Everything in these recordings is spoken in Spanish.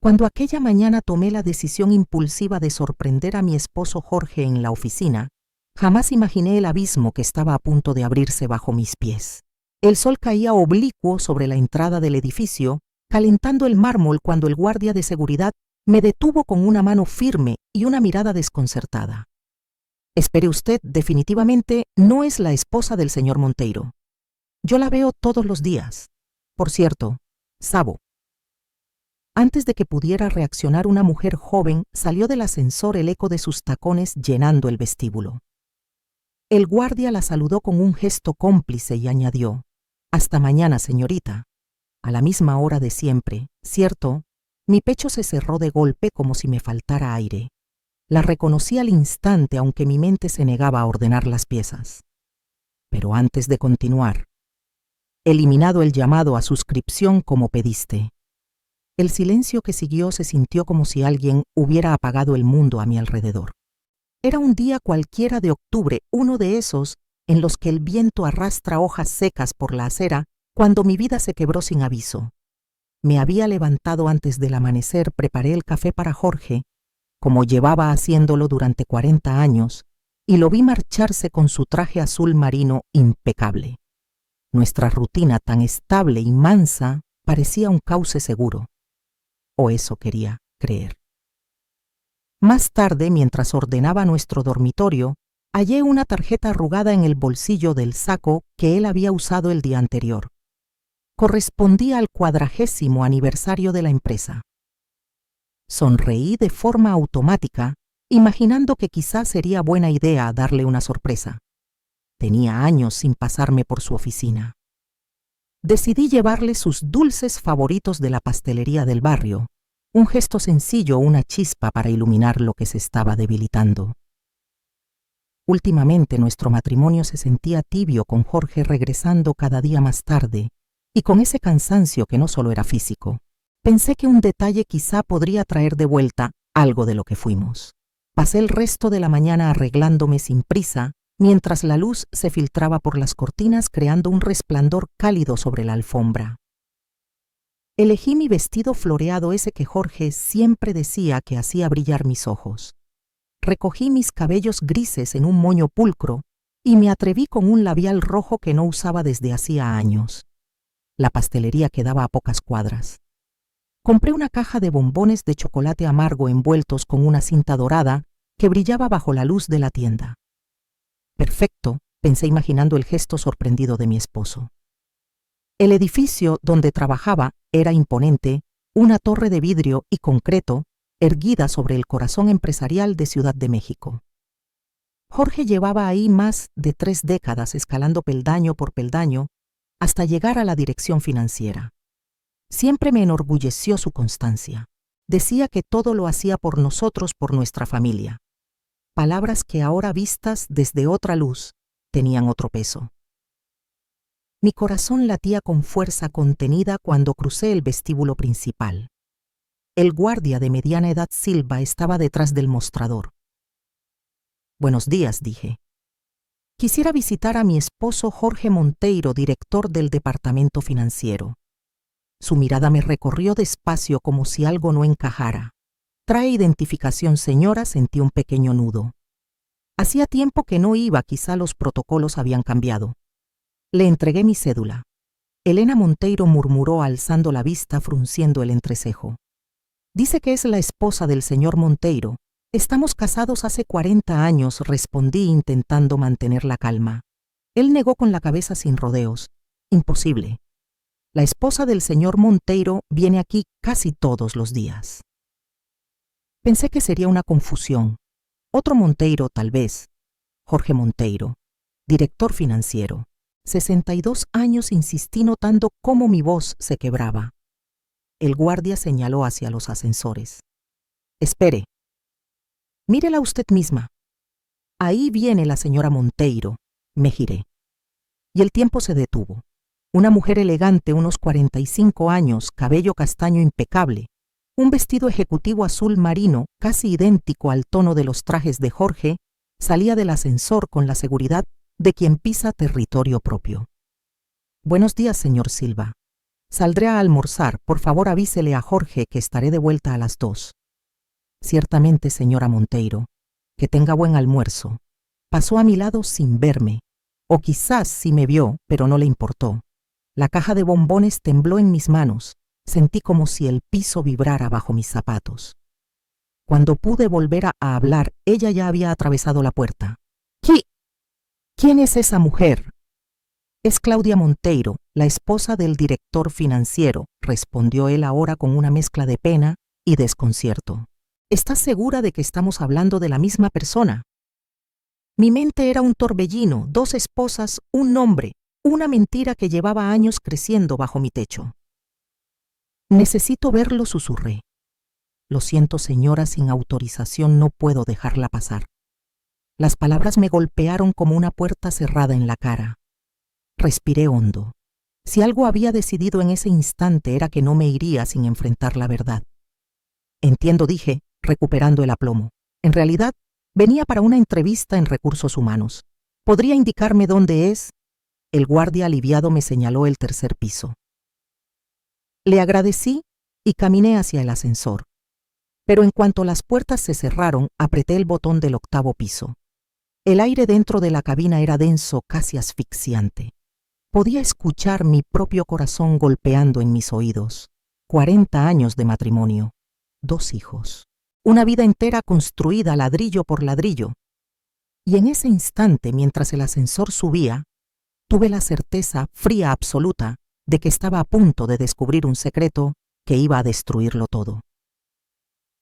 Cuando aquella mañana tomé la decisión impulsiva de sorprender a mi esposo Jorge en la oficina, jamás imaginé el abismo que estaba a punto de abrirse bajo mis pies. El sol caía oblicuo sobre la entrada del edificio, calentando el mármol cuando el guardia de seguridad me detuvo con una mano firme y una mirada desconcertada. Espere usted, definitivamente no es la esposa del señor Monteiro. Yo la veo todos los días. Por cierto, Sabo. Antes de que pudiera reaccionar, una mujer joven salió del ascensor, el eco de sus tacones llenando el vestíbulo. El guardia la saludó con un gesto cómplice y añadió: «Hasta mañana, señorita». A la misma hora de siempre, ¿cierto? Mi pecho se cerró de golpe como si me faltara aire. La reconocí al instante, aunque mi mente se negaba a ordenar las piezas. Pero antes de continuar: «Eliminado el llamado a suscripción como pediste». El silencio que siguió se sintió como si alguien hubiera apagado el mundo a mi alrededor. Era un día cualquiera de octubre, uno de esos en los que el viento arrastra hojas secas por la acera, cuando mi vida se quebró sin aviso. Me había levantado antes del amanecer, preparé el café para Jorge, como llevaba haciéndolo durante 40 años, y lo vi marcharse con su traje azul marino impecable. Nuestra rutina tan estable y mansa parecía un cauce seguro. O eso quería creer. Más tarde, mientras ordenaba nuestro dormitorio, hallé una tarjeta arrugada en el bolsillo del saco que él había usado el día anterior. Correspondía al 40º aniversario de la empresa. Sonreí de forma automática, imaginando que quizás sería buena idea darle una sorpresa. Tenía años sin pasarme por su oficina. Decidí llevarle sus dulces favoritos de la pastelería del barrio, un gesto sencillo, una chispa para iluminar lo que se estaba debilitando. Últimamente nuestro matrimonio se sentía tibio, con Jorge regresando cada día más tarde, y con ese cansancio que no solo era físico. Pensé que un detalle quizá podría traer de vuelta algo de lo que fuimos. Pasé el resto de la mañana arreglándome sin prisa, mientras la luz se filtraba por las cortinas creando un resplandor cálido sobre la alfombra. Elegí mi vestido floreado, ese que Jorge siempre decía que hacía brillar mis ojos. Recogí mis cabellos grises en un moño pulcro y me atreví con un labial rojo que no usaba desde hacía años. La pastelería quedaba a pocas cuadras. Compré una caja de bombones de chocolate amargo envueltos con una cinta dorada que brillaba bajo la luz de la tienda. Perfecto, pensé imaginando el gesto sorprendido de mi esposo. El edificio donde trabajaba era imponente, una torre de vidrio y concreto erguida sobre el corazón empresarial de Ciudad de México. Jorge llevaba ahí más de 3 décadas, escalando peldaño por peldaño hasta llegar a la dirección financiera. Siempre me enorgulleció su constancia. Decía que todo lo hacía por nosotros, por nuestra familia. Palabras que ahora, vistas desde otra luz, tenían otro peso. Mi corazón latía con fuerza contenida cuando crucé el vestíbulo principal. El guardia de mediana edad, Silva, estaba detrás del mostrador. «Buenos días», dije. «Quisiera visitar a mi esposo Jorge Monteiro, director del departamento financiero». Su mirada me recorrió despacio como si algo no encajara. «¿Trae identificación, señora?», sentí un pequeño nudo. Hacía tiempo que no iba, quizá los protocolos habían cambiado. Le entregué mi cédula. Elena Monteiro murmuró alzando la vista, frunciendo el entrecejo. «Dice que es la esposa del señor Monteiro. Estamos casados hace 40 años», respondí intentando mantener la calma. Él negó con la cabeza sin rodeos. «Imposible. La esposa del señor Monteiro viene aquí casi todos los días». Pensé que sería una confusión. Otro Monteiro, tal vez. Jorge Monteiro, director financiero. 62 años, insistí, notando cómo mi voz se quebraba. El guardia señaló hacia los ascensores. «Espere. Mírela usted misma. Ahí viene la señora Monteiro». Me giré. Y el tiempo se detuvo. Una mujer elegante, unos 45 años, cabello castaño impecable, un vestido ejecutivo azul marino, casi idéntico al tono de los trajes de Jorge, salía del ascensor con la seguridad de quien pisa territorio propio. «Buenos días, señor Silva». Saldré a almorzar. Por favor, avísele a Jorge que estaré de vuelta a las 2. Ciertamente, señora Monteiro. Que tenga buen almuerzo. Pasó a mi lado sin verme. O quizás sí me vio, pero no le importó. La caja de bombones tembló en mis manos. Sentí como si el piso vibrara bajo mis zapatos. Cuando pude volver a hablar, ella ya había atravesado la puerta. ¿Quién es esa mujer? Es Claudia Monteiro, la esposa del director financiero, respondió él ahora con una mezcla de pena y desconcierto. ¿Estás segura de que estamos hablando de la misma persona? Mi mente era un torbellino, 2 esposas, un nombre, una mentira que llevaba años creciendo bajo mi techo. Necesito verlo, susurré. Lo siento, señora, sin autorización no puedo dejarla pasar. Las palabras me golpearon como una puerta cerrada en la cara. Respiré hondo. Si algo había decidido en ese instante era que no me iría sin enfrentar la verdad. Entiendo, dije, recuperando el aplomo. En realidad, venía para una entrevista en Recursos Humanos. ¿Podría indicarme dónde es? El guardia aliviado me señaló el 3er piso. Le agradecí y caminé hacia el ascensor. Pero en cuanto las puertas se cerraron, apreté el botón del 8º piso. El aire dentro de la cabina era denso, casi asfixiante. Podía escuchar mi propio corazón golpeando en mis oídos. 40 años de matrimonio, 2 hijos, una vida entera construida ladrillo por ladrillo. Y en ese instante, mientras el ascensor subía, tuve la certeza fría absoluta de que estaba a punto de descubrir un secreto que iba a destruirlo todo.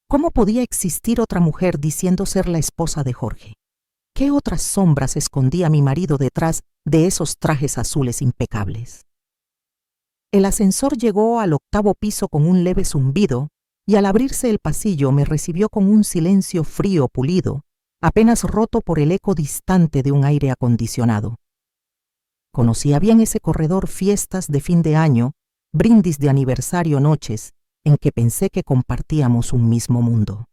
¿Cómo podía existir otra mujer diciendo ser la esposa de Jorge? ¿Qué otras sombras escondía mi marido detrás de esos trajes azules impecables? El ascensor llegó al 8º piso con un leve zumbido y al abrirse el pasillo me recibió con un silencio frío pulido, apenas roto por el eco distante de un aire acondicionado. Conocía bien ese corredor, fiestas de fin de año, brindis de aniversario, noches en que pensé que compartíamos un mismo mundo.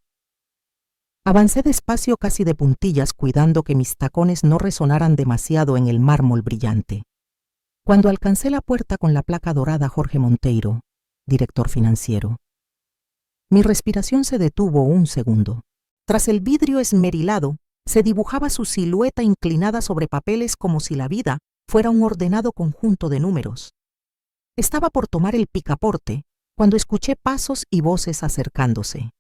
Avancé despacio, casi de puntillas, cuidando que mis tacones no resonaran demasiado en el mármol brillante. Cuando alcancé la puerta con la placa dorada Jorge Monteiro, director financiero, mi respiración se detuvo un segundo. Tras el vidrio esmerilado, se dibujaba su silueta inclinada sobre papeles como si la vida fuera un ordenado conjunto de números. Estaba por tomar el picaporte cuando escuché pasos y voces acercándose.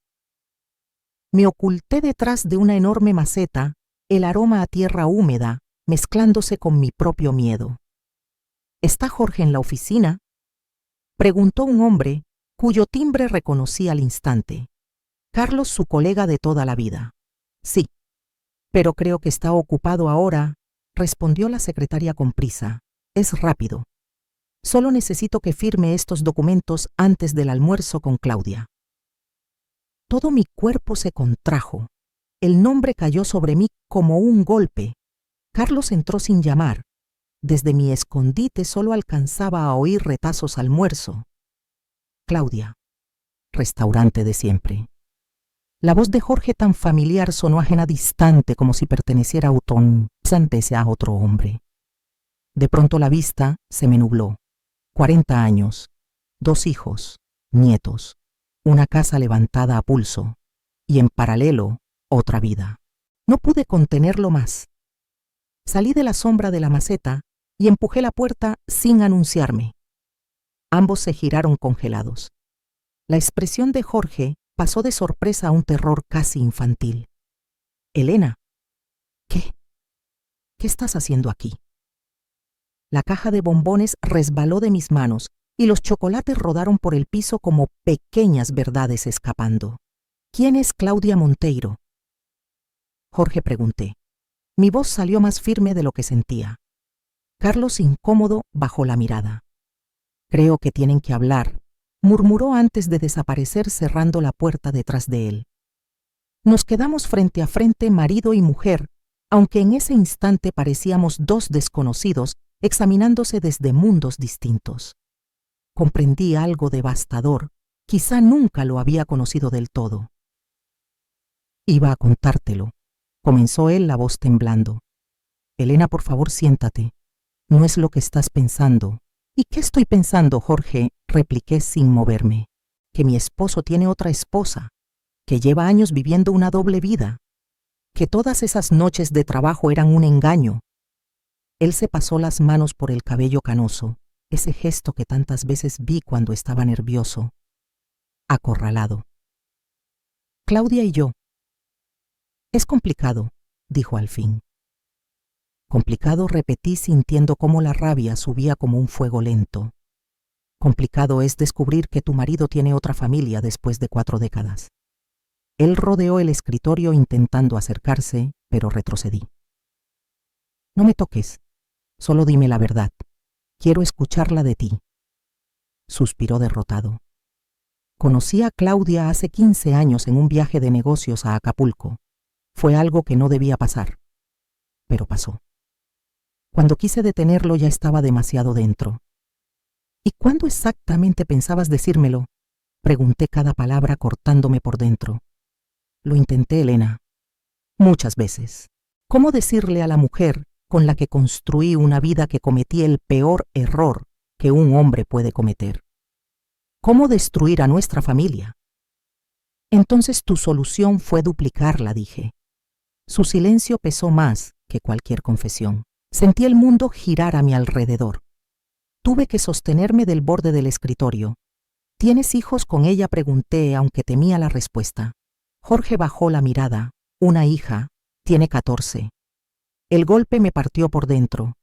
Me oculté detrás de una enorme maceta, el aroma a tierra húmeda mezclándose con mi propio miedo. ¿Está Jorge en la oficina?, preguntó un hombre cuyo timbre reconocí al instante. Carlos, su colega de toda la vida. Sí, pero creo que está ocupado ahora, respondió la secretaria con prisa. Es rápido. Solo necesito que firme estos documentos antes del almuerzo con Claudia. Todo mi cuerpo se contrajo. El nombre cayó sobre mí como un golpe. Carlos entró sin llamar. Desde mi escondite solo alcanzaba a oír retazos: almuerzo. Claudia. Restaurante de siempre. La voz de Jorge, tan familiar, sonó ajena, distante, como si perteneciera a otro hombre. De pronto la vista se me nubló. 40 años, 2 hijos, nietos, una casa levantada a pulso, y en paralelo, otra vida. No pude contenerlo más. Salí de la sombra de la maceta y empujé la puerta sin anunciarme. Ambos se giraron congelados. La expresión de Jorge pasó de sorpresa a un terror casi infantil. Elena, ¿qué estás haciendo aquí? La caja de bombones resbaló de mis manos y los chocolates rodaron por el piso como pequeñas verdades escapando. ¿Quién es Claudia Monteiro?, Jorge, pregunté. Mi voz salió más firme de lo que sentía. Carlos, incómodo, bajó la mirada. Creo que tienen que hablar, murmuró antes de desaparecer, cerrando la puerta detrás de él. Nos quedamos frente a frente, marido y mujer, aunque en ese instante parecíamos 2 desconocidos examinándose desde mundos distintos. Comprendí algo devastador, quizá nunca lo había conocido del todo. Iba a contártelo, comenzó él, la voz temblando. Elena, por favor, siéntate. No es lo que estás pensando. ¿Y qué estoy pensando, Jorge?, repliqué sin moverme. Que mi esposo tiene otra esposa, que lleva años viviendo una doble vida, que todas esas noches de trabajo eran un engaño. Él se pasó las manos por el cabello canoso, ese gesto que tantas veces vi cuando estaba nervioso, acorralado. Claudia y yo. Es complicado, dijo al fin. Complicado, repetí sintiendo cómo la rabia subía como un fuego lento. Complicado es descubrir que tu marido tiene otra familia después de 4 décadas. Él rodeó el escritorio intentando acercarse, pero retrocedí. No me toques, solo dime la verdad. Quiero escucharla de ti. Suspiró derrotado. Conocí a Claudia hace 15 años en un viaje de negocios a Acapulco. Fue algo que no debía pasar, pero pasó. Cuando quise detenerlo ya estaba demasiado dentro. ¿Y cuándo exactamente pensabas decírmelo?, pregunté cada palabra cortándome por dentro. Lo intenté, Elena, muchas veces. ¿Cómo decirle a la mujer con la que construí una vida que cometí el peor error que un hombre puede cometer? ¿Cómo destruir a nuestra familia? Entonces tu solución fue duplicarla, dije. Su silencio pesó más que cualquier confesión. Sentí el mundo girar a mi alrededor. Tuve que sostenerme del borde del escritorio. ¿Tienes hijos con ella?, pregunté, aunque temía la respuesta. Jorge bajó la mirada. Una hija, tiene 14. El golpe me partió por dentro.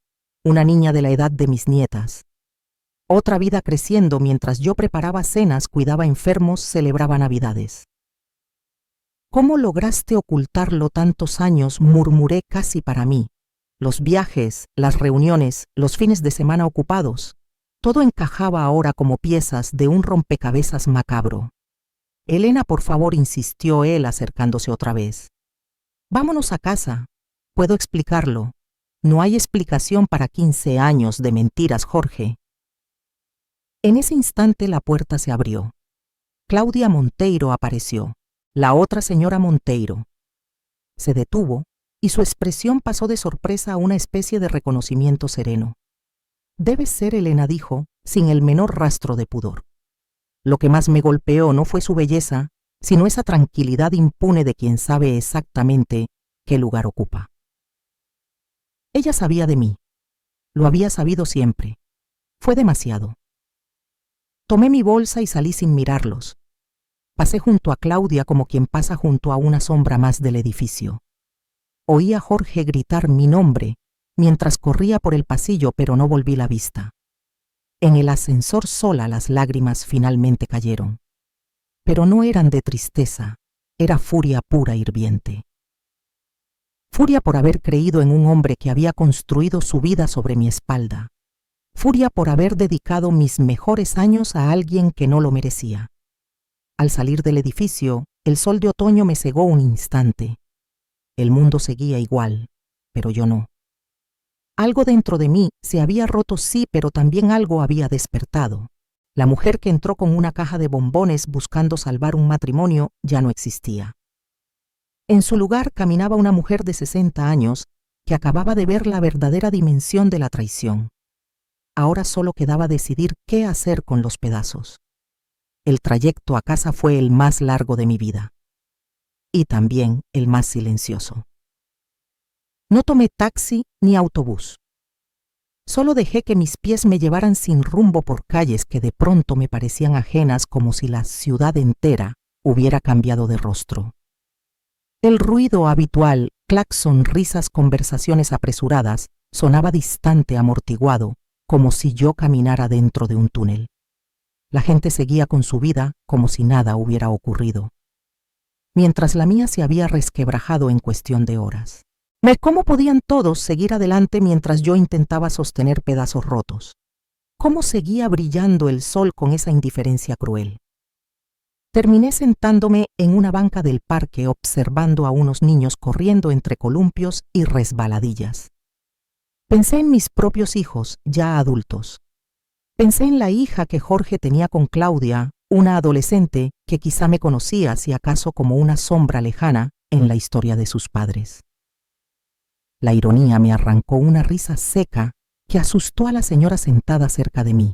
Una niña de la edad de mis nietas. Otra vida creciendo mientras yo preparaba cenas, cuidaba enfermos, celebraba Navidades. ¿Cómo lograste ocultarlo tantos años?, murmuré casi para mí. Los viajes, las reuniones, los fines de semana ocupados, todo encajaba ahora como piezas de un rompecabezas macabro. Elena, por favor, insistió él acercándose otra vez. Vámonos a casa. Puedo explicarlo. No hay explicación para 15 años de mentiras, Jorge. En ese instante la puerta se abrió. Claudia Monteiro apareció, la otra señora Monteiro. Se detuvo y su expresión pasó de sorpresa a una especie de reconocimiento sereno. Debe ser Elena, dijo, sin el menor rastro de pudor. Lo que más me golpeó no fue su belleza, sino esa tranquilidad impune de quien sabe exactamente qué lugar ocupa. Ella sabía de mí. Lo había sabido siempre. Fue demasiado. Tomé mi bolsa y salí sin mirarlos. Pasé junto a Claudia como quien pasa junto a una sombra más del edificio. Oí a Jorge gritar mi nombre mientras corría por el pasillo, pero no volví la vista. En el ascensor sola las lágrimas finalmente cayeron. Pero no eran de tristeza, era furia pura hirviente. Furia por haber creído en un hombre que había construido su vida sobre mi espalda. Furia por haber dedicado mis mejores años a alguien que no lo merecía. Al salir del edificio, el sol de otoño me cegó un instante. El mundo seguía igual, pero yo no. Algo dentro de mí se había roto, sí, pero también algo había despertado. La mujer que entró con una caja de bombones buscando salvar un matrimonio ya no existía. En su lugar caminaba una mujer de 60 años que acababa de ver la verdadera dimensión de la traición. Ahora solo quedaba decidir qué hacer con los pedazos. El trayecto a casa fue el más largo de mi vida. Y también el más silencioso. No tomé taxi ni autobús. Solo dejé que mis pies me llevaran sin rumbo por calles que de pronto me parecían ajenas, como si la ciudad entera hubiera cambiado de rostro. El ruido habitual, claxon, risas, conversaciones apresuradas, sonaba distante, amortiguado, como si yo caminara dentro de un túnel. La gente seguía con su vida como si nada hubiera ocurrido, mientras la mía se había resquebrajado en cuestión de horas. ¿Cómo podían todos seguir adelante mientras yo intentaba sostener pedazos rotos? ¿Cómo seguía brillando el sol con esa indiferencia cruel? Terminé sentándome en una banca del parque observando a unos niños corriendo entre columpios y resbaladillas. Pensé en mis propios hijos, ya adultos. Pensé en la hija que Jorge tenía con Claudia, una adolescente que quizá me conocía, si acaso, como una sombra lejana en la historia de sus padres. La ironía me arrancó una risa seca que asustó a la señora sentada cerca de mí.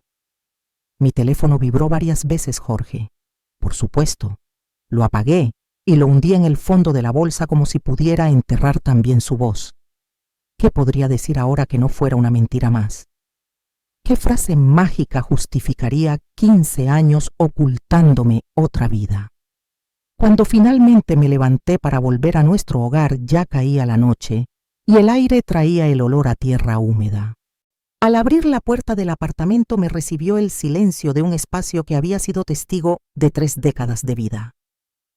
Mi teléfono vibró varias veces, Jorge. Por supuesto, lo apagué y lo hundí en el fondo de la bolsa como si pudiera enterrar también su voz. ¿Qué podría decir ahora que no fuera una mentira más? ¿Qué frase mágica justificaría 15 años ocultándome otra vida? Cuando finalmente me levanté para volver a nuestro hogar, ya caía la noche y el aire traía el olor a tierra húmeda. Al abrir la puerta del apartamento me recibió el silencio de un espacio que había sido testigo de 3 décadas de vida.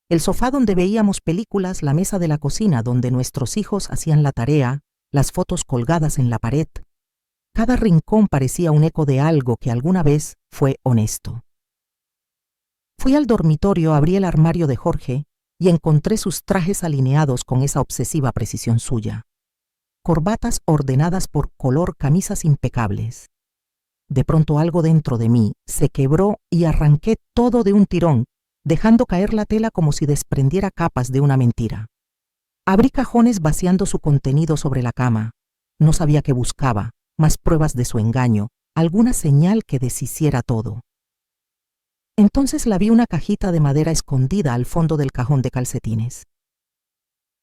El sofá donde veíamos películas, la mesa de la cocina donde nuestros hijos hacían la tarea, las fotos colgadas en la pared. Cada rincón parecía un eco de algo que alguna vez fue honesto. Fui al dormitorio, abrí el armario de Jorge y encontré sus trajes alineados con esa obsesiva precisión suya. Corbatas ordenadas por color, camisas impecables. De pronto algo dentro de mí se quebró y arranqué todo de un tirón, dejando caer la tela como si desprendiera capas de una mentira. Abrí cajones vaciando su contenido sobre la cama. No sabía qué buscaba, más pruebas de su engaño, alguna señal que deshiciera todo. Entonces la vi una cajita de madera escondida al fondo del cajón de calcetines.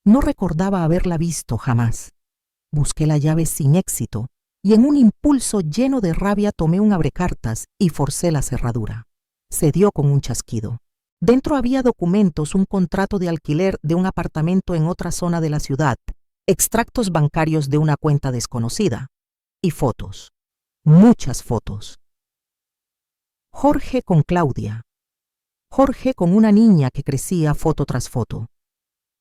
No recordaba haberla visto jamás. Busqué la llave sin éxito y en un impulso lleno de rabia tomé un abrecartas y forcé la cerradura. Se dio con un chasquido. Dentro había documentos, un contrato de alquiler de un apartamento en otra zona de la ciudad, extractos bancarios de una cuenta desconocida y fotos. Muchas fotos. Jorge con Claudia. Jorge con una niña que crecía foto tras foto.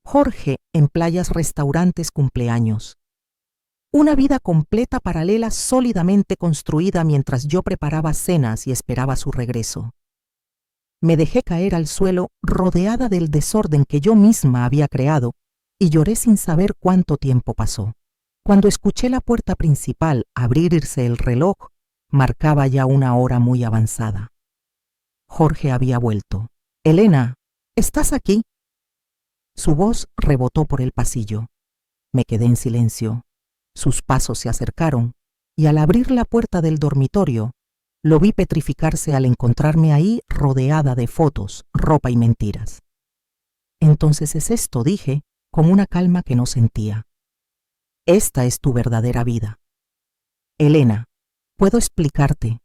Jorge en playas, restaurantes, cumpleaños. Una vida completa paralela sólidamente construida mientras yo preparaba cenas y esperaba su regreso. Me dejé caer al suelo rodeada del desorden que yo misma había creado y lloré sin saber cuánto tiempo pasó. Cuando escuché la puerta principal abrirse, el reloj marcaba ya una hora muy avanzada. Jorge había vuelto. «Elena, ¿estás aquí?» Su voz rebotó por el pasillo. Me quedé en silencio. Sus pasos se acercaron y al abrir la puerta del dormitorio, lo vi petrificarse al encontrarme ahí rodeada de fotos, ropa y mentiras. «Entonces es esto», dije, con una calma que no sentía. «Esta es tu verdadera vida. Elena, ¿puedo explicarte?»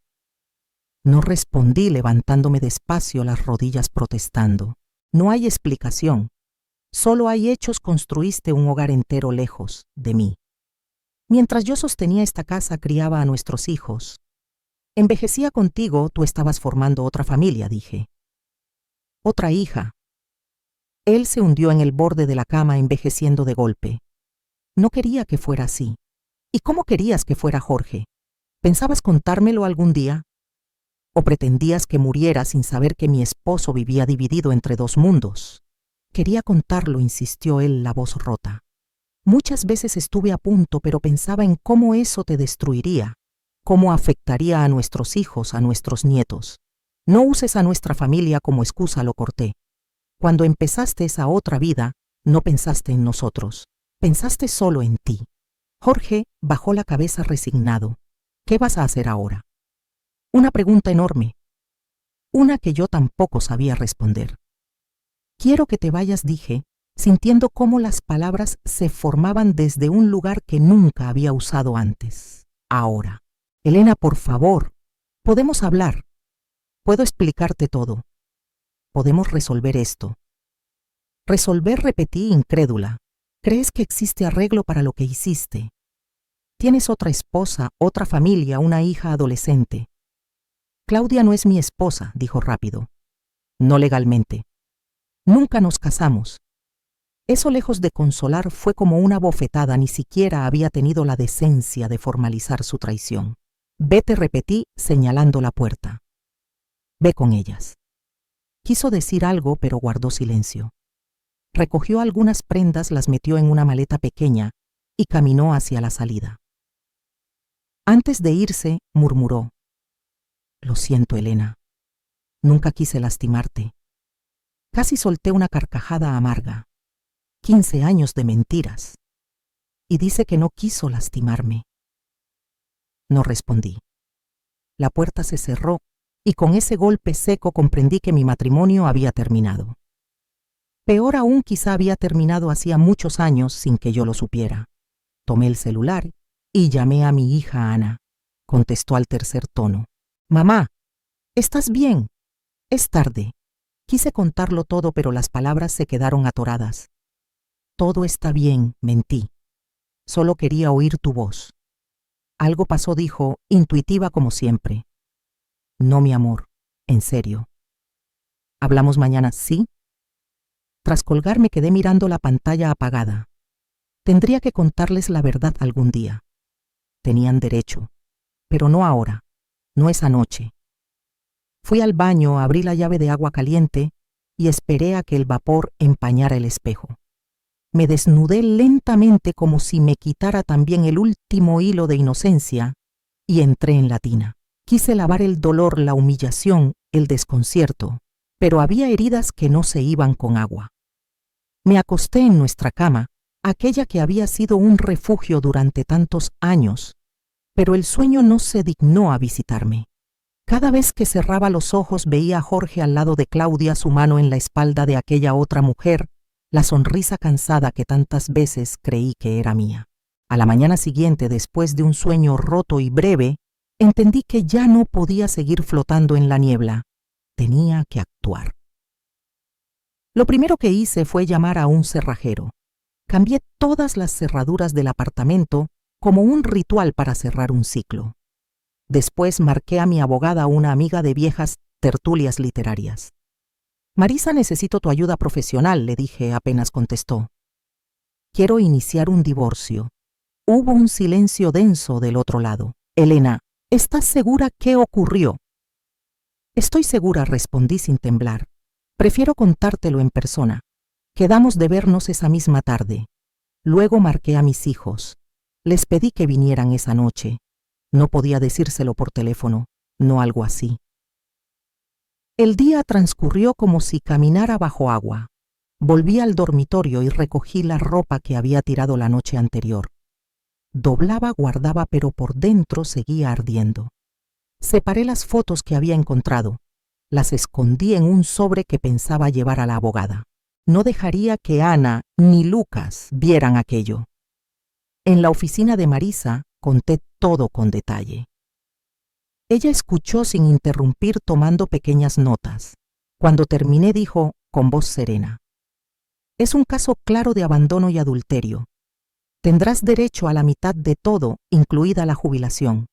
No respondí, levantándome despacio, las rodillas protestando. «No hay explicación. Solo hay hechos. Construiste un hogar entero lejos de mí. Mientras yo sostenía esta casa, criaba a nuestros hijos. Envejecía contigo, tú estabas formando otra familia», dije. «Otra hija». Él se hundió en el borde de la cama, envejeciendo de golpe. «No quería que fuera así. ¿Y cómo querías que fuera, Jorge? ¿Pensabas contármelo algún día? ¿O pretendías que muriera sin saber que mi esposo vivía dividido entre 2 mundos?» «Quería contarlo», insistió él, la voz rota. «Muchas veces estuve a punto, pero pensaba en cómo eso te destruiría, cómo afectaría a nuestros hijos, a nuestros nietos. No uses a nuestra familia como excusa», lo corté. «Cuando empezaste esa otra vida, no pensaste en nosotros, pensaste solo en ti». Jorge bajó la cabeza resignado. «¿Qué vas a hacer ahora?» Una pregunta enorme, una que yo tampoco sabía responder. «Quiero que te vayas», dije, sintiendo cómo las palabras se formaban desde un lugar que nunca había usado antes. «Ahora. Elena, por favor, podemos hablar. Puedo explicarte todo. Podemos resolver esto». «¿Resolver?», repetí incrédula. «¿Crees que existe arreglo para lo que hiciste? Tienes otra esposa, otra familia, una hija adolescente». «Claudia no es mi esposa», dijo rápido. «No legalmente. Nunca nos casamos». Eso, lejos de consolar, fue como una bofetada. Ni siquiera había tenido la decencia de formalizar su traición. «Vete», repetí, señalando la puerta. «Ve con ellas». Quiso decir algo, pero guardó silencio. Recogió algunas prendas, las metió en una maleta pequeña y caminó hacia la salida. Antes de irse, murmuró: «Lo siento, Elena. Nunca quise lastimarte». Casi solté una carcajada amarga. 15 años de mentiras. Y dice que no quiso lastimarme. No respondí. La puerta se cerró y con ese golpe seco comprendí que mi matrimonio había terminado. Peor aún, quizá había terminado hacía muchos años sin que yo lo supiera. Tomé el celular y llamé a mi hija Ana. Contestó al tercer tono. «Mamá, ¿estás bien? Es tarde». Quise contarlo todo, pero las palabras se quedaron atoradas. «Todo está bien», mentí. «Solo quería oír tu voz». «Algo pasó», dijo, intuitiva como siempre. «No, mi amor, en serio». «¿Hablamos mañana?» «Sí». Tras colgar me quedé mirando la pantalla apagada. Tendría que contarles la verdad algún día. Tenían derecho, pero no ahora, no esa noche. Fui al baño, abrí la llave de agua caliente y esperé a que el vapor empañara el espejo. Me desnudé lentamente como si me quitara también el último hilo de inocencia y entré en la tina. Quise lavar el dolor, la humillación, el desconcierto, pero había heridas que no se iban con agua. Me acosté en nuestra cama, aquella que había sido un refugio durante tantos años, pero el sueño no se dignó a visitarme. Cada vez que cerraba los ojos veía a Jorge al lado de Claudia, su mano en la espalda de aquella otra mujer, la sonrisa cansada que tantas veces creí que era mía. A la mañana siguiente, después de un sueño roto y breve, entendí que ya no podía seguir flotando en la niebla. Tenía que actuar. Lo primero que hice fue llamar a un cerrajero. Cambié todas las cerraduras del apartamento como un ritual para cerrar un ciclo. Después marqué a mi abogada, una amiga de viejas tertulias literarias. «Marisa, necesito tu ayuda profesional», le dije apenas contestó. «Quiero iniciar un divorcio». Hubo un silencio denso del otro lado. «Elena, ¿estás segura qué ocurrió?» «Estoy segura», respondí sin temblar. «Prefiero contártelo en persona. Quedamos de vernos esa misma tarde». Luego marqué a mis hijos. Les pedí que vinieran esa noche. No podía decírselo por teléfono, no algo así. El día transcurrió como si caminara bajo agua. Volví al dormitorio y recogí la ropa que había tirado la noche anterior. Doblaba, guardaba, pero por dentro seguía ardiendo. Separé las fotos que había encontrado. Las escondí en un sobre que pensaba llevar a la abogada. No dejaría que Ana ni Lucas vieran aquello. En la oficina de Marisa conté todo con detalle. Ella escuchó sin interrumpir, tomando pequeñas notas. Cuando terminé dijo con voz serena: «Es un caso claro de abandono y adulterio. Tendrás derecho a la mitad de todo, incluida la jubilación.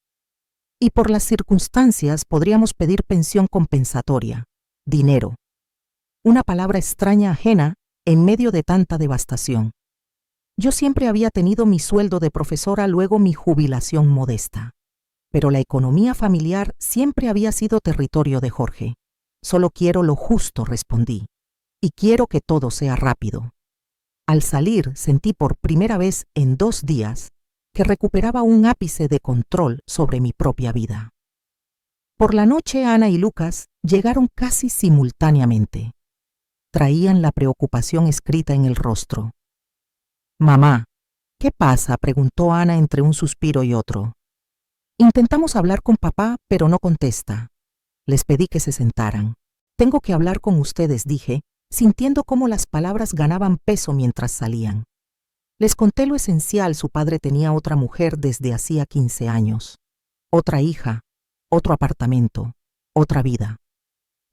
Y por las circunstancias podríamos pedir pensión compensatoria, dinero. Una palabra extraña, ajena, en medio de tanta devastación. Yo siempre había tenido mi sueldo de profesora, luego mi jubilación modesta. Pero la economía familiar siempre había sido territorio de Jorge. Solo quiero lo justo», respondí. «Y quiero que todo sea rápido». Al salir sentí por primera vez en 2 días que recuperaba un ápice de control sobre mi propia vida. Por la noche Ana y Lucas llegaron casi simultáneamente. Traían la preocupación escrita en el rostro. «Mamá, ¿qué pasa?», preguntó Ana entre un suspiro y otro. «Intentamos hablar con papá, pero no contesta». Les pedí que se sentaran. «Tengo que hablar con ustedes», dije, sintiendo cómo las palabras ganaban peso mientras salían. Les conté lo esencial: su padre tenía otra mujer desde hacía 15 años. Otra hija, otro apartamento, otra vida.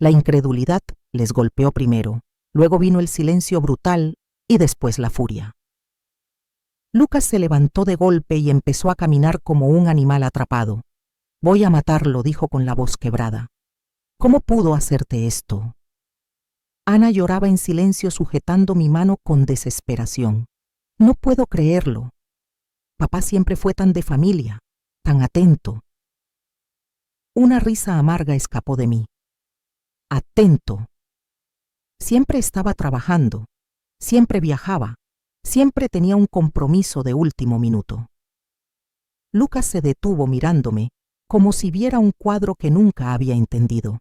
La incredulidad les golpeó primero, luego vino el silencio brutal y después la furia. Lucas se levantó de golpe y empezó a caminar como un animal atrapado. «Voy a matarlo», dijo con la voz quebrada. «¿Cómo pudo hacerte esto?». Ana lloraba en silencio, sujetando mi mano con desesperación. «No puedo creerlo. Papá siempre fue tan de familia, tan atento». Una risa amarga escapó de mí. «Atento». Siempre estaba trabajando, siempre viajaba, siempre tenía un compromiso de último minuto. Lucas se detuvo mirándome como si viera un cuadro que nunca había entendido.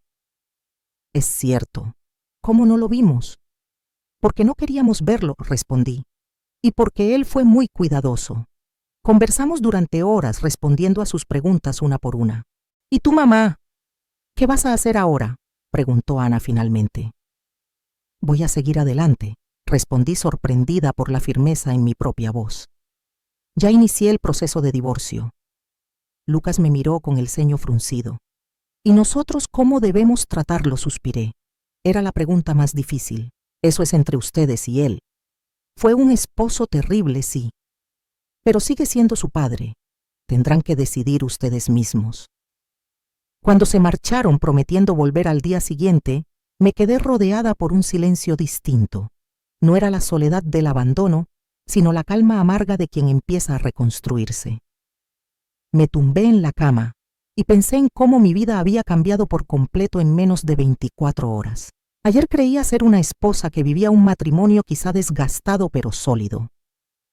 «Es cierto. ¿Cómo no lo vimos?». «Porque no queríamos verlo», respondí, «y porque él fue muy cuidadoso. Conversamos durante horas respondiendo a sus preguntas una por una. ¿Y tu mamá? ¿Qué vas a hacer ahora?, preguntó Ana finalmente. Voy a seguir adelante, respondí sorprendida por la firmeza en mi propia voz. Ya inicié el proceso de divorcio. Lucas me miró con el ceño fruncido. ¿Y nosotros cómo debemos tratarlo?, suspiré. Era la pregunta más difícil. Eso es entre ustedes y él. Fue un esposo terrible, sí. Pero sigue siendo su padre. Tendrán que decidir ustedes mismos. Cuando se marcharon prometiendo volver al día siguiente, me quedé rodeada por un silencio distinto. No era la soledad del abandono, sino la calma amarga de quien empieza a reconstruirse. Me tumbé en la cama y pensé en cómo mi vida había cambiado por completo en menos de 24 horas. Ayer creía ser una esposa que vivía un matrimonio quizá desgastado pero sólido.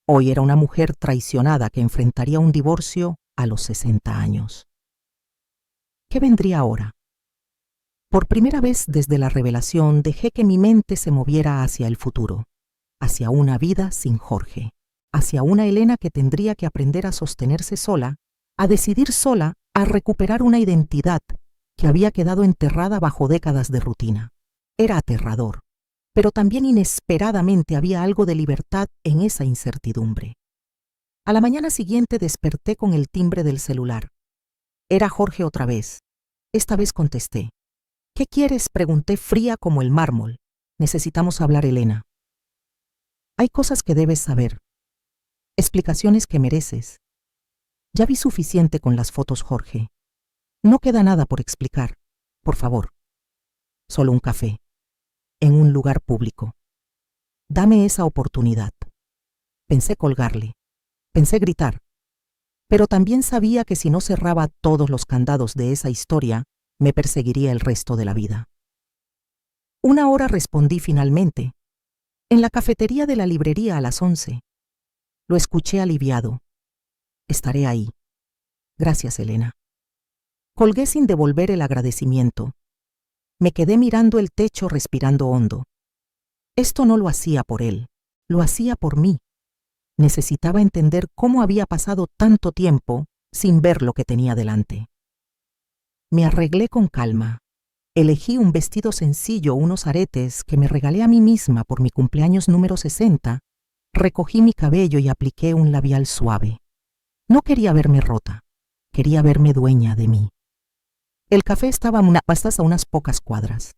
Hoy era una mujer traicionada que enfrentaría un divorcio a los 60 años. ¿Qué vendría ahora? Por primera vez desde la revelación dejé que mi mente se moviera hacia el futuro, hacia una vida sin Jorge, hacia una Elena que tendría que aprender a sostenerse sola, a decidir sola, a recuperar una identidad que había quedado enterrada bajo décadas de rutina. Era aterrador, pero también inesperadamente había algo de libertad en esa incertidumbre. A la mañana siguiente desperté con el timbre del celular. Era Jorge otra vez. Esta vez contesté. ¿Qué quieres?, pregunté fría como el mármol. Necesitamos hablar, Elena. Hay cosas que debes saber. Explicaciones que mereces. Ya vi suficiente con las fotos, Jorge. No queda nada por explicar. Por favor. Solo un café. En un lugar público. Dame esa oportunidad. Pensé colgarle. Pensé gritar. Pero también sabía que si no cerraba todos los candados de esa historia, me perseguiría el resto de la vida. Una hora respondí finalmente. En la cafetería de la librería a las 11. Lo escuché aliviado. Estaré ahí. Gracias, Elena. Colgué sin devolver el agradecimiento. Me quedé mirando el techo respirando hondo. Esto no lo hacía por él, lo hacía por mí. Necesitaba entender cómo había pasado tanto tiempo sin ver lo que tenía delante. Me arreglé con calma. Elegí un vestido sencillo, unos aretes que me regalé a mí misma por mi cumpleaños número 60, recogí mi cabello y apliqué un labial suave. No quería verme rota, quería verme dueña de mí. El café estaba a unas pocas cuadras.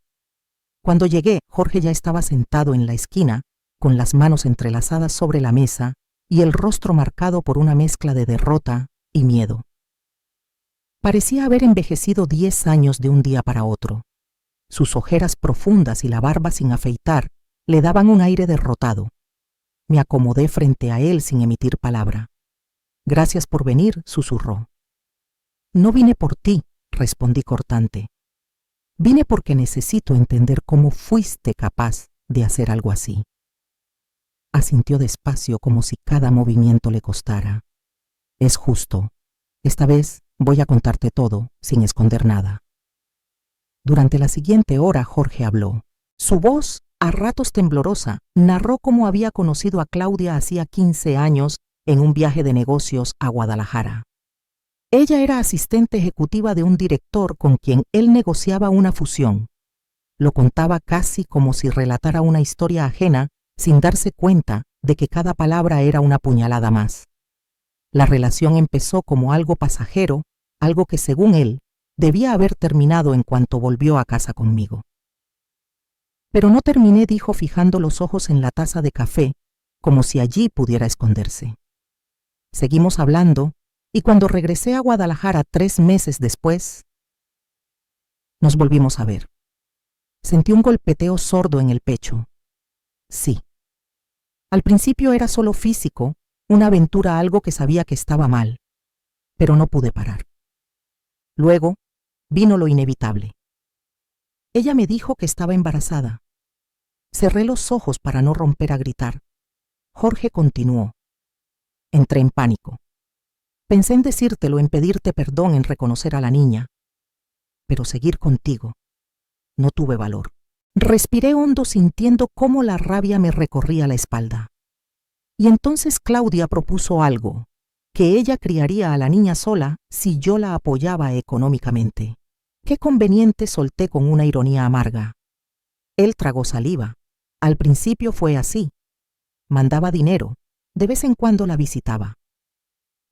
Cuando llegué, Jorge ya estaba sentado en la esquina, con las manos entrelazadas sobre la mesa y el rostro marcado por una mezcla de derrota y miedo. Parecía haber envejecido 10 años de un día para otro. Sus ojeras profundas y la barba sin afeitar le daban un aire derrotado. Me acomodé frente a él sin emitir palabra. Gracias por venir, susurró. No vine por ti, respondí cortante. Vine porque necesito entender cómo fuiste capaz de hacer algo así. Asintió despacio como si cada movimiento le costara. Es justo. Esta vez voy a contarte todo, sin esconder nada. Durante la siguiente hora Jorge habló. Su voz, a ratos temblorosa, narró cómo había conocido a Claudia hacía 15 años en un viaje de negocios a Guadalajara. Ella era asistente ejecutiva de un director con quien él negociaba una fusión. Lo contaba casi como si relatara una historia ajena, sin darse cuenta de que cada palabra era una puñalada más. La relación empezó como algo pasajero, algo que según él debía haber terminado en cuanto volvió a casa conmigo. Pero no terminé, dijo fijando los ojos en la taza de café, como si allí pudiera esconderse. Seguimos hablando, y cuando regresé a Guadalajara 3 meses después, nos volvimos a ver. Sentí un golpeteo sordo en el pecho. Sí. Al principio era solo físico, una aventura, algo que sabía que estaba mal, pero no pude parar. Luego vino lo inevitable. Ella me dijo que estaba embarazada. Cerré los ojos para no romper a gritar. Jorge continuó. Entré en pánico. Pensé en decírtelo, en pedirte perdón, en reconocer a la niña. Pero seguir contigo. No tuve valor. Respiré hondo sintiendo cómo la rabia me recorría la espalda. Y entonces Claudia propuso algo que ella criaría a la niña sola si yo la apoyaba económicamente. Qué conveniente, solté con una ironía amarga. Él tragó saliva. Al principio fue así. Mandaba dinero. De vez en cuando la visitaba.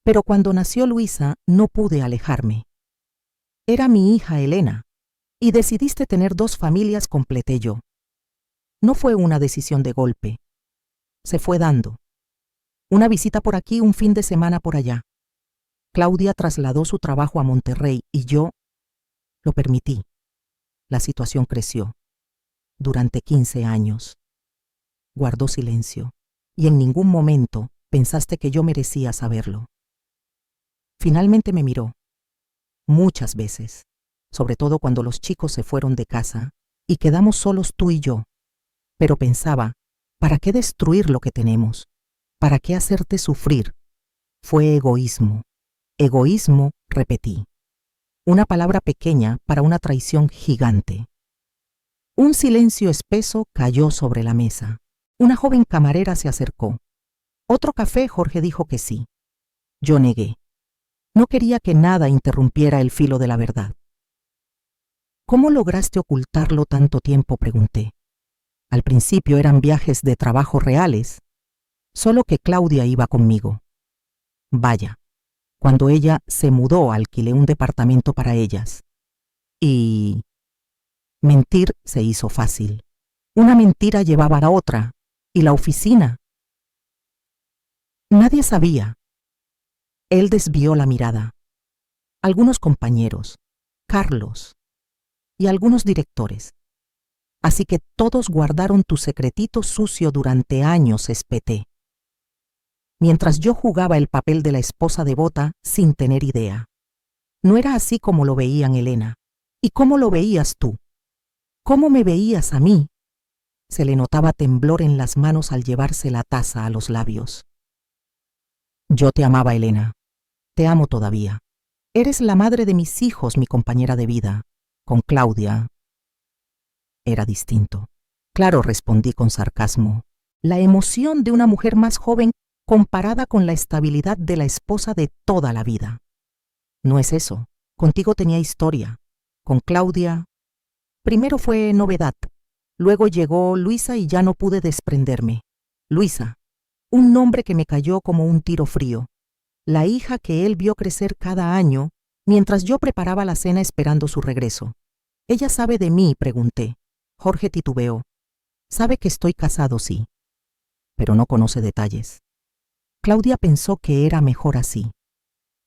Pero cuando nació Luisa no pude alejarme. Era mi hija Elena, y decidiste tener 2 familias, completé yo. No fue una decisión de golpe. Se fue dando. Una visita por aquí, un fin de semana por allá. Claudia trasladó su trabajo a Monterrey y yo lo permití. La situación creció. Durante 15 años. Guardó silencio, y en ningún momento pensaste que yo merecía saberlo. Finalmente me miró. Muchas veces, sobre todo cuando los chicos se fueron de casa y quedamos solos tú y yo. Pero pensaba, ¿para qué destruir lo que tenemos? ¿Para qué hacerte sufrir? Fue egoísmo. Egoísmo, repetí. Una palabra pequeña para una traición gigante. Un silencio espeso cayó sobre la mesa. Una joven camarera se acercó. ¿Otro café? Jorge dijo que sí. Yo negué. No quería que nada interrumpiera el filo de la verdad. ¿Cómo lograste ocultarlo tanto tiempo?, pregunté. Al principio eran viajes de trabajo reales, solo que Claudia iba conmigo. Vaya, cuando ella se mudó alquilé un departamento para ellas. Y mentir se hizo fácil. Una mentira llevaba a la otra, y la oficina. Nadie sabía. Él desvió la mirada. Algunos compañeros, Carlos, y algunos directores. Así que todos guardaron tu secretito sucio durante años, espeté. Mientras yo jugaba el papel de la esposa devota sin tener idea. No era así como lo veían Elena. ¿Y cómo lo veías tú? ¿Cómo me veías a mí? Se le notaba temblor en las manos al llevarse la taza a los labios. Yo te amaba, Elena. Te amo todavía. Eres la madre de mis hijos, mi compañera de vida. Con Claudia era distinto. Claro, respondí con sarcasmo. La emoción de una mujer más joven comparada con la estabilidad de la esposa de toda la vida. No es eso. Contigo tenía historia. Con Claudia, primero fue novedad. Luego llegó Luisa y ya no pude desprenderme. Luisa, un nombre que me cayó como un tiro frío. La hija que él vio crecer cada año mientras yo preparaba la cena esperando su regreso. ¿Ella sabe de mí?, pregunté. Jorge titubeó. Sabe que estoy casado, sí, pero no conoce detalles. Claudia pensó que era mejor así.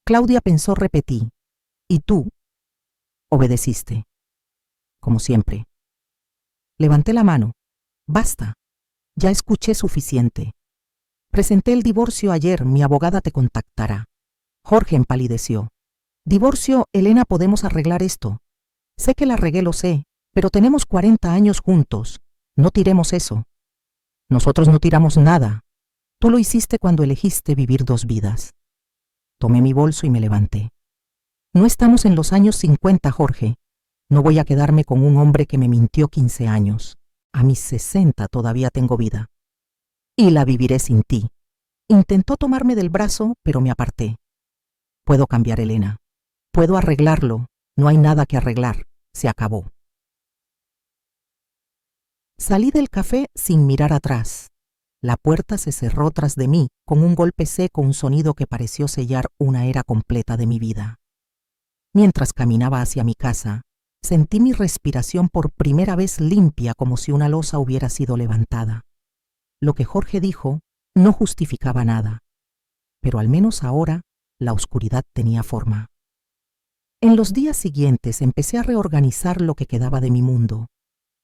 Claudia pensó, repetí. ¿Y tú? Obedeciste. Como siempre. Levanté la mano. Basta. Ya escuché suficiente. Presenté el divorcio ayer, mi abogada te contactará. Jorge empalideció. Divorcio, Elena, podemos arreglar esto. Sé que la regué, lo sé, pero tenemos 40 años juntos. No tiremos eso. Nosotros no tiramos nada. Tú lo hiciste cuando elegiste vivir 2 vidas. Tomé mi bolso y me levanté. No estamos en los años 50, Jorge. No voy a quedarme con un hombre que me mintió 15 años. A mis 60 todavía tengo vida. Y la viviré sin ti. Intentó tomarme del brazo, pero me aparté. Puedo cambiar, Elena. Puedo arreglarlo. No hay nada que arreglar. Se acabó. Salí del café sin mirar atrás. La puerta se cerró tras de mí con un golpe seco, un sonido que pareció sellar una era completa de mi vida. Mientras caminaba hacia mi casa, sentí mi respiración por primera vez limpia, como si una losa hubiera sido levantada. Lo que Jorge dijo no justificaba nada, pero al menos ahora la oscuridad tenía forma. En los días siguientes empecé a reorganizar lo que quedaba de mi mundo.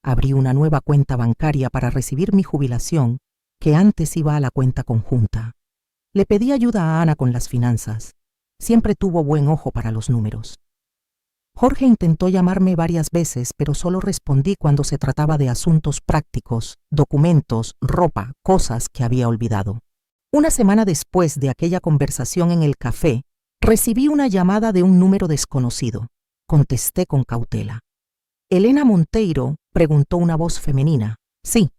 Abrí una nueva cuenta bancaria para recibir mi jubilación, que antes iba a la cuenta conjunta. Le pedí ayuda a Ana con las finanzas. Siempre tuvo buen ojo para los números. Jorge intentó llamarme varias veces, pero solo respondí cuando se trataba de asuntos prácticos, documentos, ropa, cosas que había olvidado. Una semana después de aquella conversación en el café, recibí una llamada de un número desconocido. Contesté con cautela. «¿Elena Monteiro?», preguntó una voz femenina. «Sí».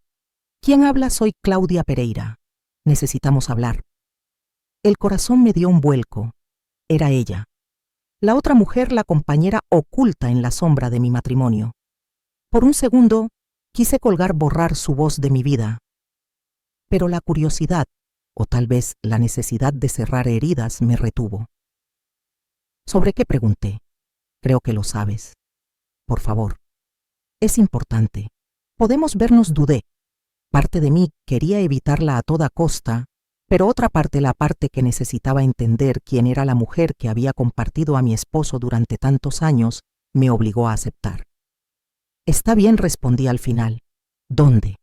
«¿Quién habla?». «Soy Claudia Pereira. Necesitamos hablar». El corazón me dio un vuelco. Era ella. La otra mujer, la compañera oculta en la sombra de mi matrimonio. Por un segundo, quise borrar su voz de mi vida. Pero la curiosidad, o tal vez la necesidad de cerrar heridas, me retuvo. ¿Sobre qué pregunté? Creo que lo sabes. Por favor. Es importante. ¿Podemos vernos? Dudé. Parte de mí quería evitarla a toda costa, pero otra parte, la parte que necesitaba entender quién era la mujer que había compartido a mi esposo durante tantos años, me obligó a aceptar. Está bien, respondí al final. ¿Dónde?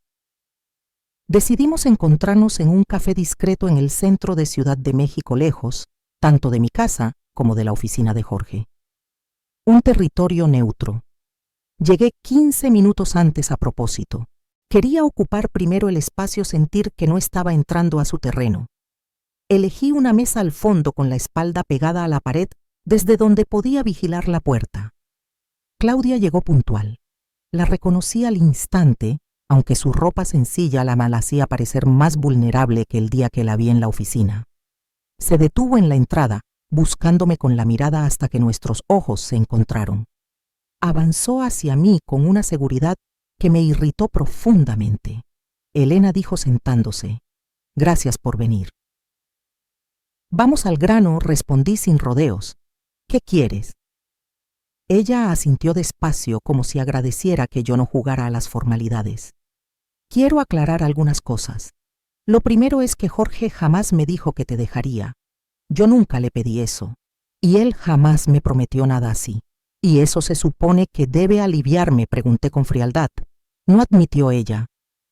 Decidimos encontrarnos en un café discreto en el centro de Ciudad de México, lejos, tanto de mi casa como de la oficina de Jorge. Un territorio neutro. Llegué 15 minutos antes a propósito. Quería ocupar primero el espacio, sentir que no estaba entrando a su terreno. Elegí una mesa al fondo con la espalda pegada a la pared, desde donde podía vigilar la puerta. Claudia llegó puntual. La reconocí al instante, aunque su ropa sencilla la hacía parecer más vulnerable que el día que la vi en la oficina. Se detuvo en la entrada, buscándome con la mirada hasta que nuestros ojos se encontraron. Avanzó hacia mí con una seguridad que me irritó profundamente. Elena dijo sentándose: «Gracias por venir». «Vamos al grano», respondí sin rodeos. «¿Qué quieres?». Ella asintió despacio, como si agradeciera que yo no jugara a las formalidades. «Quiero aclarar algunas cosas. Lo primero es que Jorge jamás me dijo que te dejaría. Yo nunca le pedí eso. Y él jamás me prometió nada así. ¿Y eso se supone que debe aliviarme?», pregunté con frialdad. «No», admitió ella.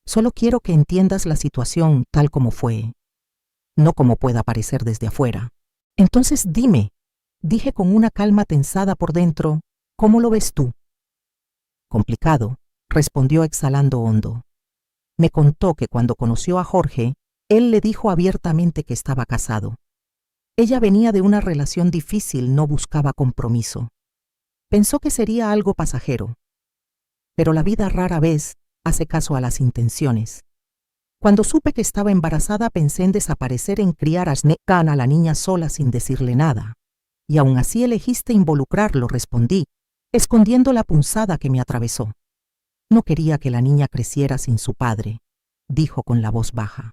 «Solo quiero que entiendas la situación tal como fue, no como pueda parecer desde afuera». «Entonces dime», dije con una calma tensada por dentro, «¿cómo lo ves tú?». «Complicado», respondió exhalando hondo. Me contó que cuando conoció a Jorge, él le dijo abiertamente que estaba casado. Ella venía de una relación difícil, no buscaba compromiso. Pensó que sería algo pasajero. Pero la vida rara vez hace caso a las intenciones. Cuando supe que estaba embarazada, pensé en desaparecer, en criar a Snekan, a la niña sola, sin decirle nada. «Y aún así elegiste involucrarlo», respondí, escondiendo la punzada que me atravesó. «No quería que la niña creciera sin su padre», dijo con la voz baja.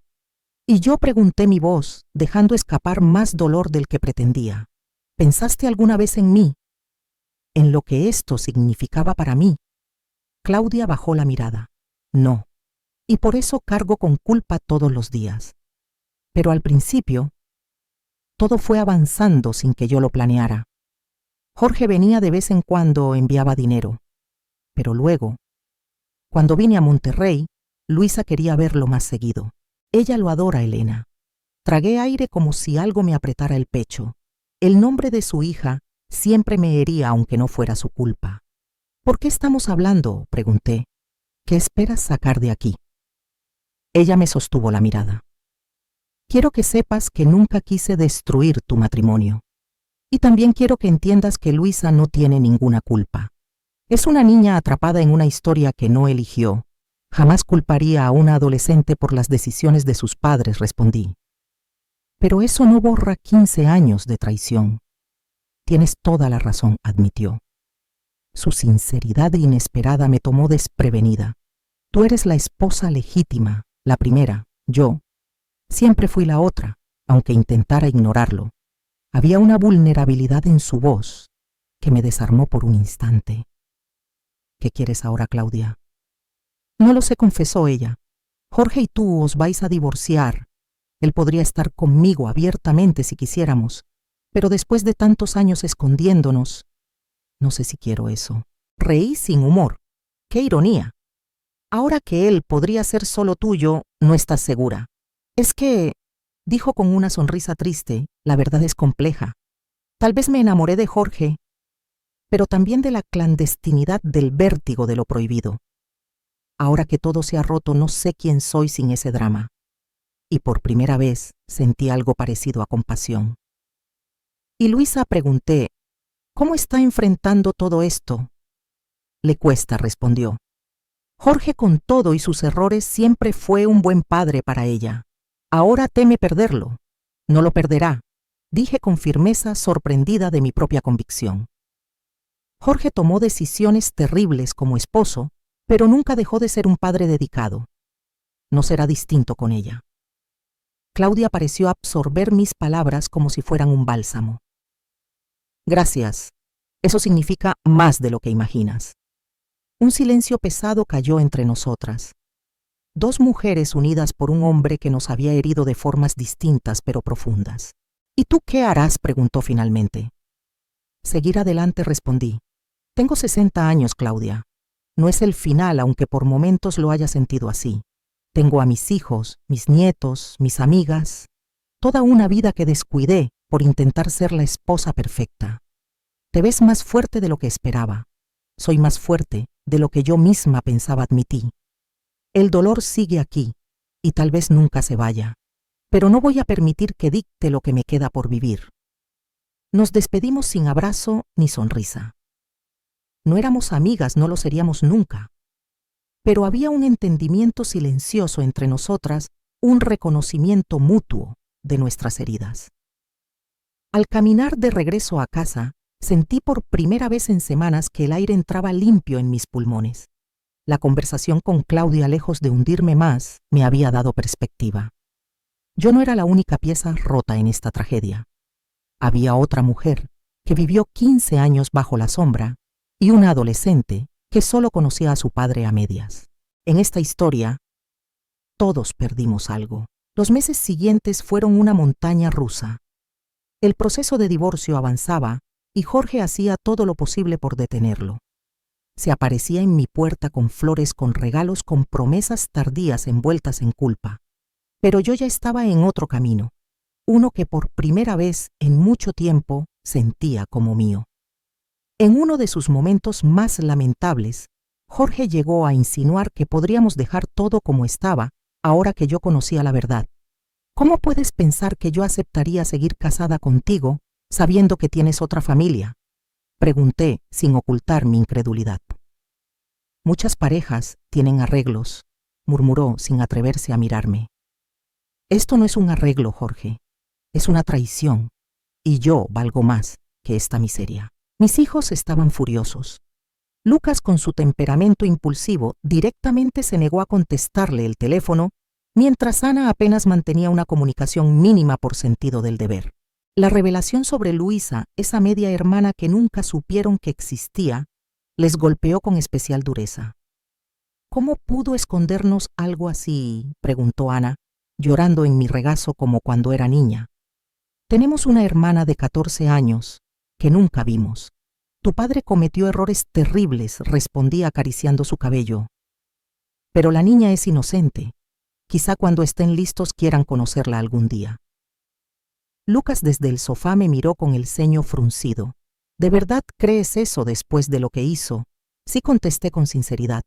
Y yo pregunté mi voz, dejando escapar más dolor del que pretendía. «¿Pensaste alguna vez en mí? En lo que esto significaba para mí?» Claudia bajó la mirada. «No. Y por eso cargo con culpa todos los días. Pero al principio, todo fue avanzando sin que yo lo planeara. Jorge venía de vez en cuando, enviaba dinero. Pero luego, cuando vine a Monterrey, Luisa quería verlo más seguido. Ella lo adora, Elena». Tragué aire como si algo me apretara el pecho. El nombre de su hija siempre me hería, aunque no fuera su culpa. «¿Por qué estamos hablando?», pregunté. «¿Qué esperas sacar de aquí?». Ella me sostuvo la mirada. «Quiero que sepas que nunca quise destruir tu matrimonio. Y también quiero que entiendas que Luisa no tiene ninguna culpa. Es una niña atrapada en una historia que no eligió. Jamás culparía a una adolescente por las decisiones de sus padres», respondí. «Pero eso no borra 15 años de traición». «Tienes toda la razón», admitió. Su sinceridad inesperada me tomó desprevenida. «Tú eres la esposa legítima, la primera. Yo siempre fui la otra, aunque intentara ignorarlo». Había una vulnerabilidad en su voz que me desarmó por un instante. «¿Qué quieres ahora, Claudia?». «No lo sé», confesó ella. «Jorge y tú os vais a divorciar. Él podría estar conmigo abiertamente si quisiéramos, pero después de tantos años escondiéndonos, no sé si quiero eso». Reí sin humor. «¡Qué ironía! Ahora que él podría ser solo tuyo, no estás segura». «Es que», dijo con una sonrisa triste, «la verdad es compleja. Tal vez me enamoré de Jorge, pero también de la clandestinidad, del vértigo de lo prohibido. Ahora que todo se ha roto, no sé quién soy sin ese drama». Y por primera vez sentí algo parecido a compasión. «¿Y Luisa?», pregunté. «¿Cómo está enfrentando todo esto?». «Le cuesta», respondió. «Jorge, con todo y sus errores, siempre fue un buen padre para ella. Ahora teme perderlo. No lo perderá, dije con firmeza, sorprendida de mi propia convicción. Jorge tomó decisiones terribles como esposo, pero nunca dejó de ser un padre dedicado. No será distinto con ella. Claudia pareció absorber mis palabras como si fueran un bálsamo. Gracias. Eso significa más de lo que imaginas. Un silencio pesado cayó entre nosotras. Dos mujeres unidas por un hombre que nos había herido de formas distintas pero profundas. ¿Y tú qué harás?, preguntó finalmente. Seguir adelante, respondí. Tengo 60 años, Claudia. No es el final, aunque por momentos lo haya sentido así. Tengo a mis hijos, mis nietos, mis amigas, toda una vida que descuidé por intentar ser la esposa perfecta. Te ves más fuerte de lo que esperaba. Soy más fuerte de lo que yo misma pensaba admitir. El dolor sigue aquí y tal vez nunca se vaya, pero no voy a permitir que dicte lo que me queda por vivir. Nos despedimos sin abrazo ni sonrisa. No éramos amigas, no lo seríamos nunca. Pero había un entendimiento silencioso entre nosotras, un reconocimiento mutuo de nuestras heridas. Al caminar de regreso a casa, sentí por primera vez en semanas que el aire entraba limpio en mis pulmones. La conversación con Claudia, lejos de hundirme más, me había dado perspectiva. Yo no era la única pieza rota en esta tragedia. Había otra mujer que vivió 15 años bajo la sombra y una adolescente que solo conocía a su padre a medias. En esta historia, todos perdimos algo. Los meses siguientes fueron una montaña rusa. El proceso de divorcio avanzaba y Jorge hacía todo lo posible por detenerlo. Se aparecía en mi puerta con flores, con regalos, con promesas tardías envueltas en culpa. Pero yo ya estaba en otro camino, uno que por primera vez en mucho tiempo sentía como mío. En uno de sus momentos más lamentables, Jorge llegó a insinuar que podríamos dejar todo como estaba ahora que yo conocía la verdad. ¿Cómo puedes pensar que yo aceptaría seguir casada contigo sabiendo que tienes otra familia?, pregunté sin ocultar mi incredulidad. Muchas parejas tienen arreglos, murmuró sin atreverse a mirarme. Esto no es un arreglo, Jorge, es una traición, y yo valgo más que esta miseria. Mis hijos estaban furiosos. Lucas, con su temperamento impulsivo, directamente se negó a contestarle el teléfono, mientras Ana apenas mantenía una comunicación mínima por sentido del deber. La revelación sobre Luisa, esa media hermana que nunca supieron que existía, les golpeó con especial dureza. ¿Cómo pudo escondernos algo así?, preguntó Ana, llorando en mi regazo como cuando era niña. Tenemos una hermana de 14 años que nunca vimos. Tu padre cometió errores terribles, respondí acariciando su cabello. Pero la niña es inocente. Quizá cuando estén listos quieran conocerla algún día. Lucas desde el sofá me miró con el ceño fruncido. ¿De verdad crees eso después de lo que hizo? Sí, contesté con sinceridad.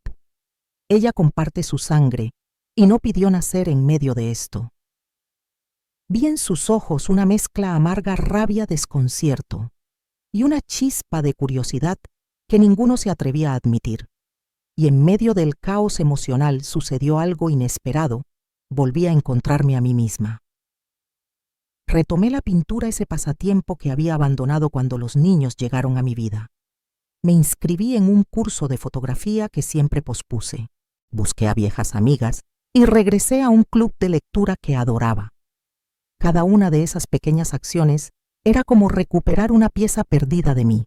Ella comparte su sangre y no pidió nacer en medio de esto. Vi en sus ojos una mezcla amarga, rabia, desconcierto y una chispa de curiosidad que ninguno se atrevía a admitir. Y en medio del caos emocional sucedió algo inesperado. Volví a encontrarme a mí misma. Retomé la pintura, ese pasatiempo que había abandonado cuando los niños llegaron a mi vida. Me inscribí en un curso de fotografía que siempre pospuse. Busqué a viejas amigas y regresé a un club de lectura que adoraba. Cada una de esas pequeñas acciones era como recuperar una pieza perdida de mí.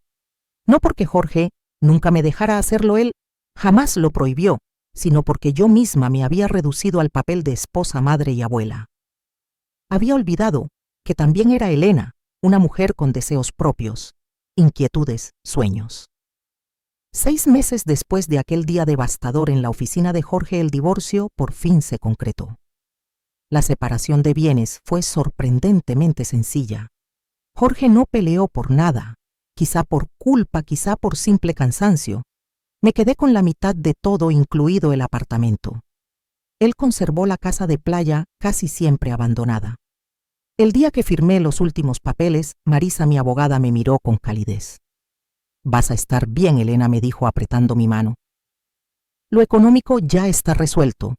No porque Jorge nunca me dejara hacerlo él, jamás lo prohibió, sino porque yo misma me había reducido al papel de esposa, madre y abuela. Había olvidado que también era Elena, una mujer con deseos propios, inquietudes, sueños. 6 meses después de aquel día devastador en la oficina de Jorge, el divorcio por fin se concretó. La separación de bienes fue sorprendentemente sencilla. Jorge no peleó por nada, quizá por culpa, quizá por simple cansancio. Me quedé con la mitad de todo, incluido el apartamento. Él conservó la casa de playa casi siempre abandonada. El día que firmé los últimos papeles, Marisa, mi abogada, me miró con calidez. «Vas a estar bien, Elena», me dijo apretando mi mano. «Lo económico ya está resuelto.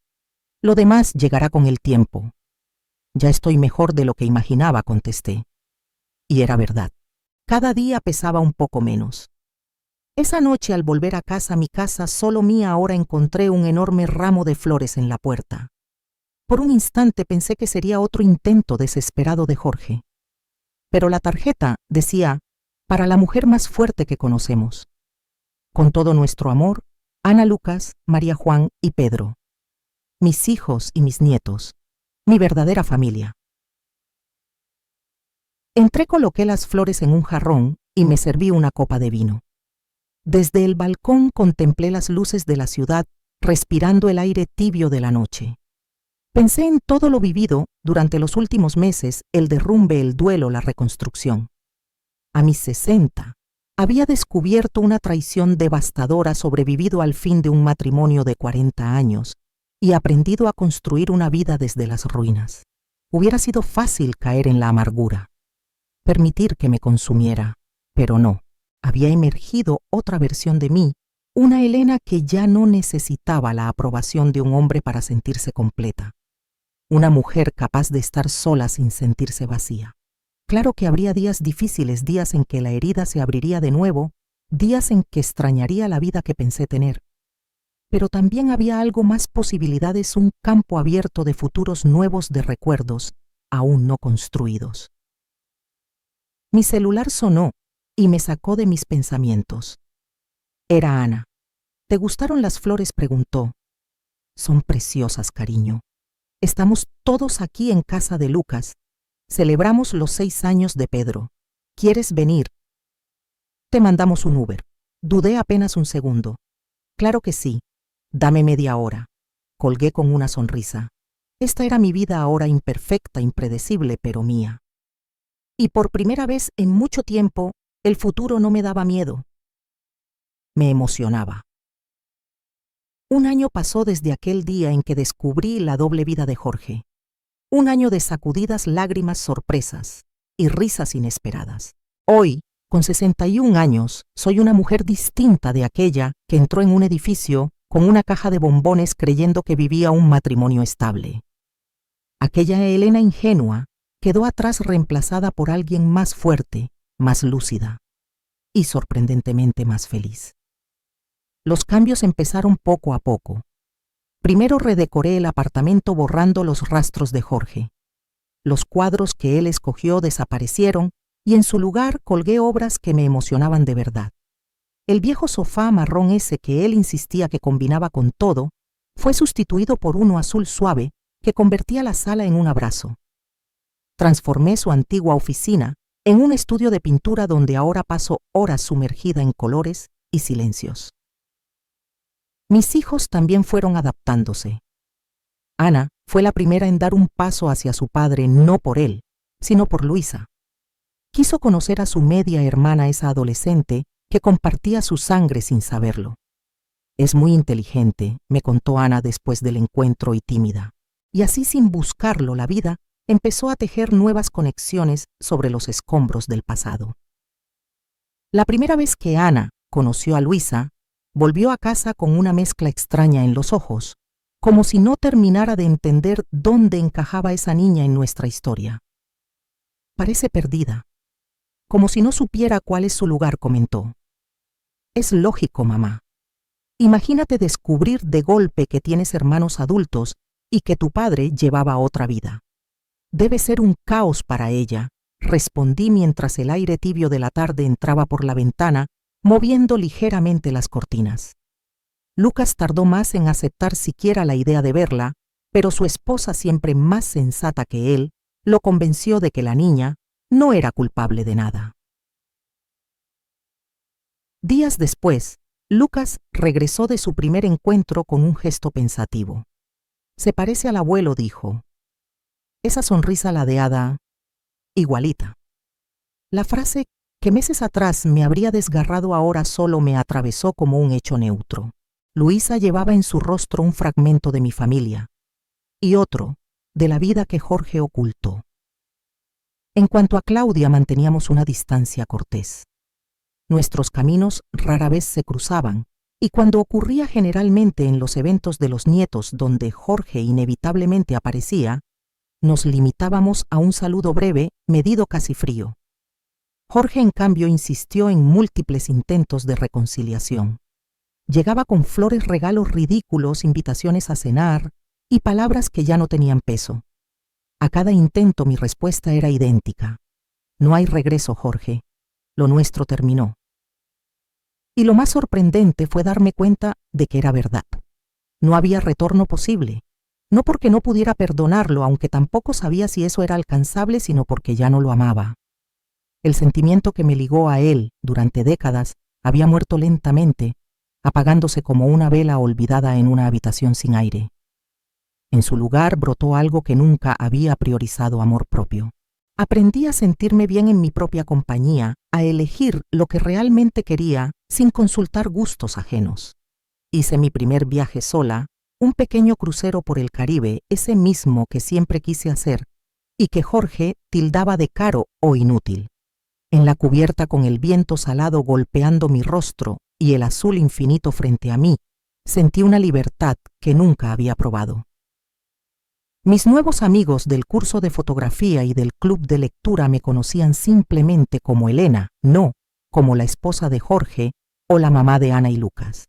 Lo demás llegará con el tiempo». Ya estoy mejor de lo que imaginaba, contesté. Y era verdad. Cada día pesaba un poco menos. Esa noche, al volver a casa, mi casa solo mía, ahora encontré un enorme ramo de flores en la puerta. Por un instante pensé que sería otro intento desesperado de Jorge. Pero la tarjeta decía: para la mujer más fuerte que conocemos. Con todo nuestro amor, Ana, Lucas, María Juan y Pedro. Mis hijos y mis nietos. Mi verdadera familia. Entré, coloqué las flores en un jarrón y me serví una copa de vino. Desde el balcón contemplé las luces de la ciudad, respirando el aire tibio de la noche. Pensé en todo lo vivido durante los últimos meses, el derrumbe, el duelo, la reconstrucción. A mis 60, había descubierto una traición devastadora, sobrevivido al fin de un matrimonio de 40 años y aprendido a construir una vida desde las ruinas. Hubiera sido fácil caer en la amargura, permitir que me consumiera, pero no. Había emergido otra versión de mí, una Elena que ya no necesitaba la aprobación de un hombre para sentirse completa. Una mujer capaz de estar sola sin sentirse vacía. Claro que habría días difíciles, días en que la herida se abriría de nuevo, días en que extrañaría la vida que pensé tener. Pero también había algo más: posibilidades, un campo abierto de futuros nuevos, de recuerdos aún no construidos. Mi celular sonó y me sacó de mis pensamientos. Era Ana. ¿Te gustaron las flores?, preguntó. Son preciosas, cariño. Estamos todos aquí en casa de Lucas. Celebramos los 6 años de Pedro. ¿Quieres venir? Te mandamos un Uber. Dudé apenas un segundo. Claro que sí. Dame media hora. Colgué con una sonrisa. Esta era mi vida ahora, imperfecta, impredecible, pero mía. Y por primera vez en mucho tiempo, el futuro no me daba miedo. Me emocionaba. Un año pasó desde aquel día en que descubrí la doble vida de Jorge. Un año de sacudidas, lágrimas, sorpresas y risas inesperadas. Hoy, con 61 años, soy una mujer distinta de aquella que entró en un edificio con una caja de bombones creyendo que vivía un matrimonio estable. Aquella Elena ingenua quedó atrás, reemplazada por alguien más fuerte, más lúcida y sorprendentemente más feliz. Los cambios empezaron poco a poco. Primero redecoré el apartamento borrando los rastros de Jorge. Los cuadros que él escogió desaparecieron y en su lugar colgué obras que me emocionaban de verdad. El viejo sofá marrón, ese que él insistía que combinaba con todo, fue sustituido por uno azul suave que convertía la sala en un abrazo. Transformé su antigua oficina en un estudio de pintura donde ahora paso horas sumergida en colores y silencios. Mis hijos también fueron adaptándose. Ana fue la primera en dar un paso hacia su padre, no por él, sino por Luisa. Quiso conocer a su media hermana, esa adolescente que compartía su sangre sin saberlo. Es muy inteligente, me contó Ana después del encuentro, y tímida. Y así, sin buscarlo, la vida empezó a tejer nuevas conexiones sobre los escombros del pasado. La primera vez que Ana conoció a Luisa, volvió a casa con una mezcla extraña en los ojos, como si no terminara de entender dónde encajaba esa niña en nuestra historia. Parece perdida, como si no supiera cuál es su lugar, comentó. Es lógico, mamá. Imagínate descubrir de golpe que tienes hermanos adultos y que tu padre llevaba otra vida. Debe ser un caos para ella, respondí mientras el aire tibio de la tarde entraba por la ventana, moviendo ligeramente las cortinas. Lucas tardó más en aceptar siquiera la idea de verla, pero su esposa, siempre más sensata que él, lo convenció de que la niña no era culpable de nada. Días después, Lucas regresó de su primer encuentro con un gesto pensativo. Se parece al abuelo, dijo. Esa sonrisa ladeada, igualita. La frase que meses atrás me habría desgarrado ahora solo me atravesó como un hecho neutro. Luisa llevaba en su rostro un fragmento de mi familia y otro de la vida que Jorge ocultó. En cuanto a Claudia, manteníamos una distancia cortés. Nuestros caminos rara vez se cruzaban, y cuando ocurría, generalmente en los eventos de los nietos donde Jorge inevitablemente aparecía, Nos limitábamos a un saludo breve, medido casi frío. Jorge, en cambio, insistió en múltiples intentos de reconciliación. Llegaba con flores, regalos ridículos, invitaciones a cenar y palabras que ya no tenían peso. A cada intento mi respuesta era idéntica. No hay regreso, Jorge. Lo nuestro terminó. Y lo más sorprendente fue darme cuenta de que era verdad. No había retorno posible. No porque no pudiera perdonarlo, aunque tampoco sabía si eso era alcanzable, sino porque ya no lo amaba. El sentimiento que me ligó a él durante décadas había muerto lentamente, apagándose como una vela olvidada en una habitación sin aire. En su lugar brotó algo que nunca había priorizado: amor propio. Aprendí a sentirme bien en mi propia compañía, a elegir lo que realmente quería sin consultar gustos ajenos. Hice mi primer viaje sola, un pequeño crucero por el Caribe, ese mismo que siempre quise hacer y que Jorge tildaba de caro o inútil. En la cubierta, con el viento salado golpeando mi rostro y el azul infinito frente a mí, sentí una libertad que nunca había probado. Mis nuevos amigos del curso de fotografía y del club de lectura me conocían simplemente como Elena, no como la esposa de Jorge o la mamá de Ana y Lucas.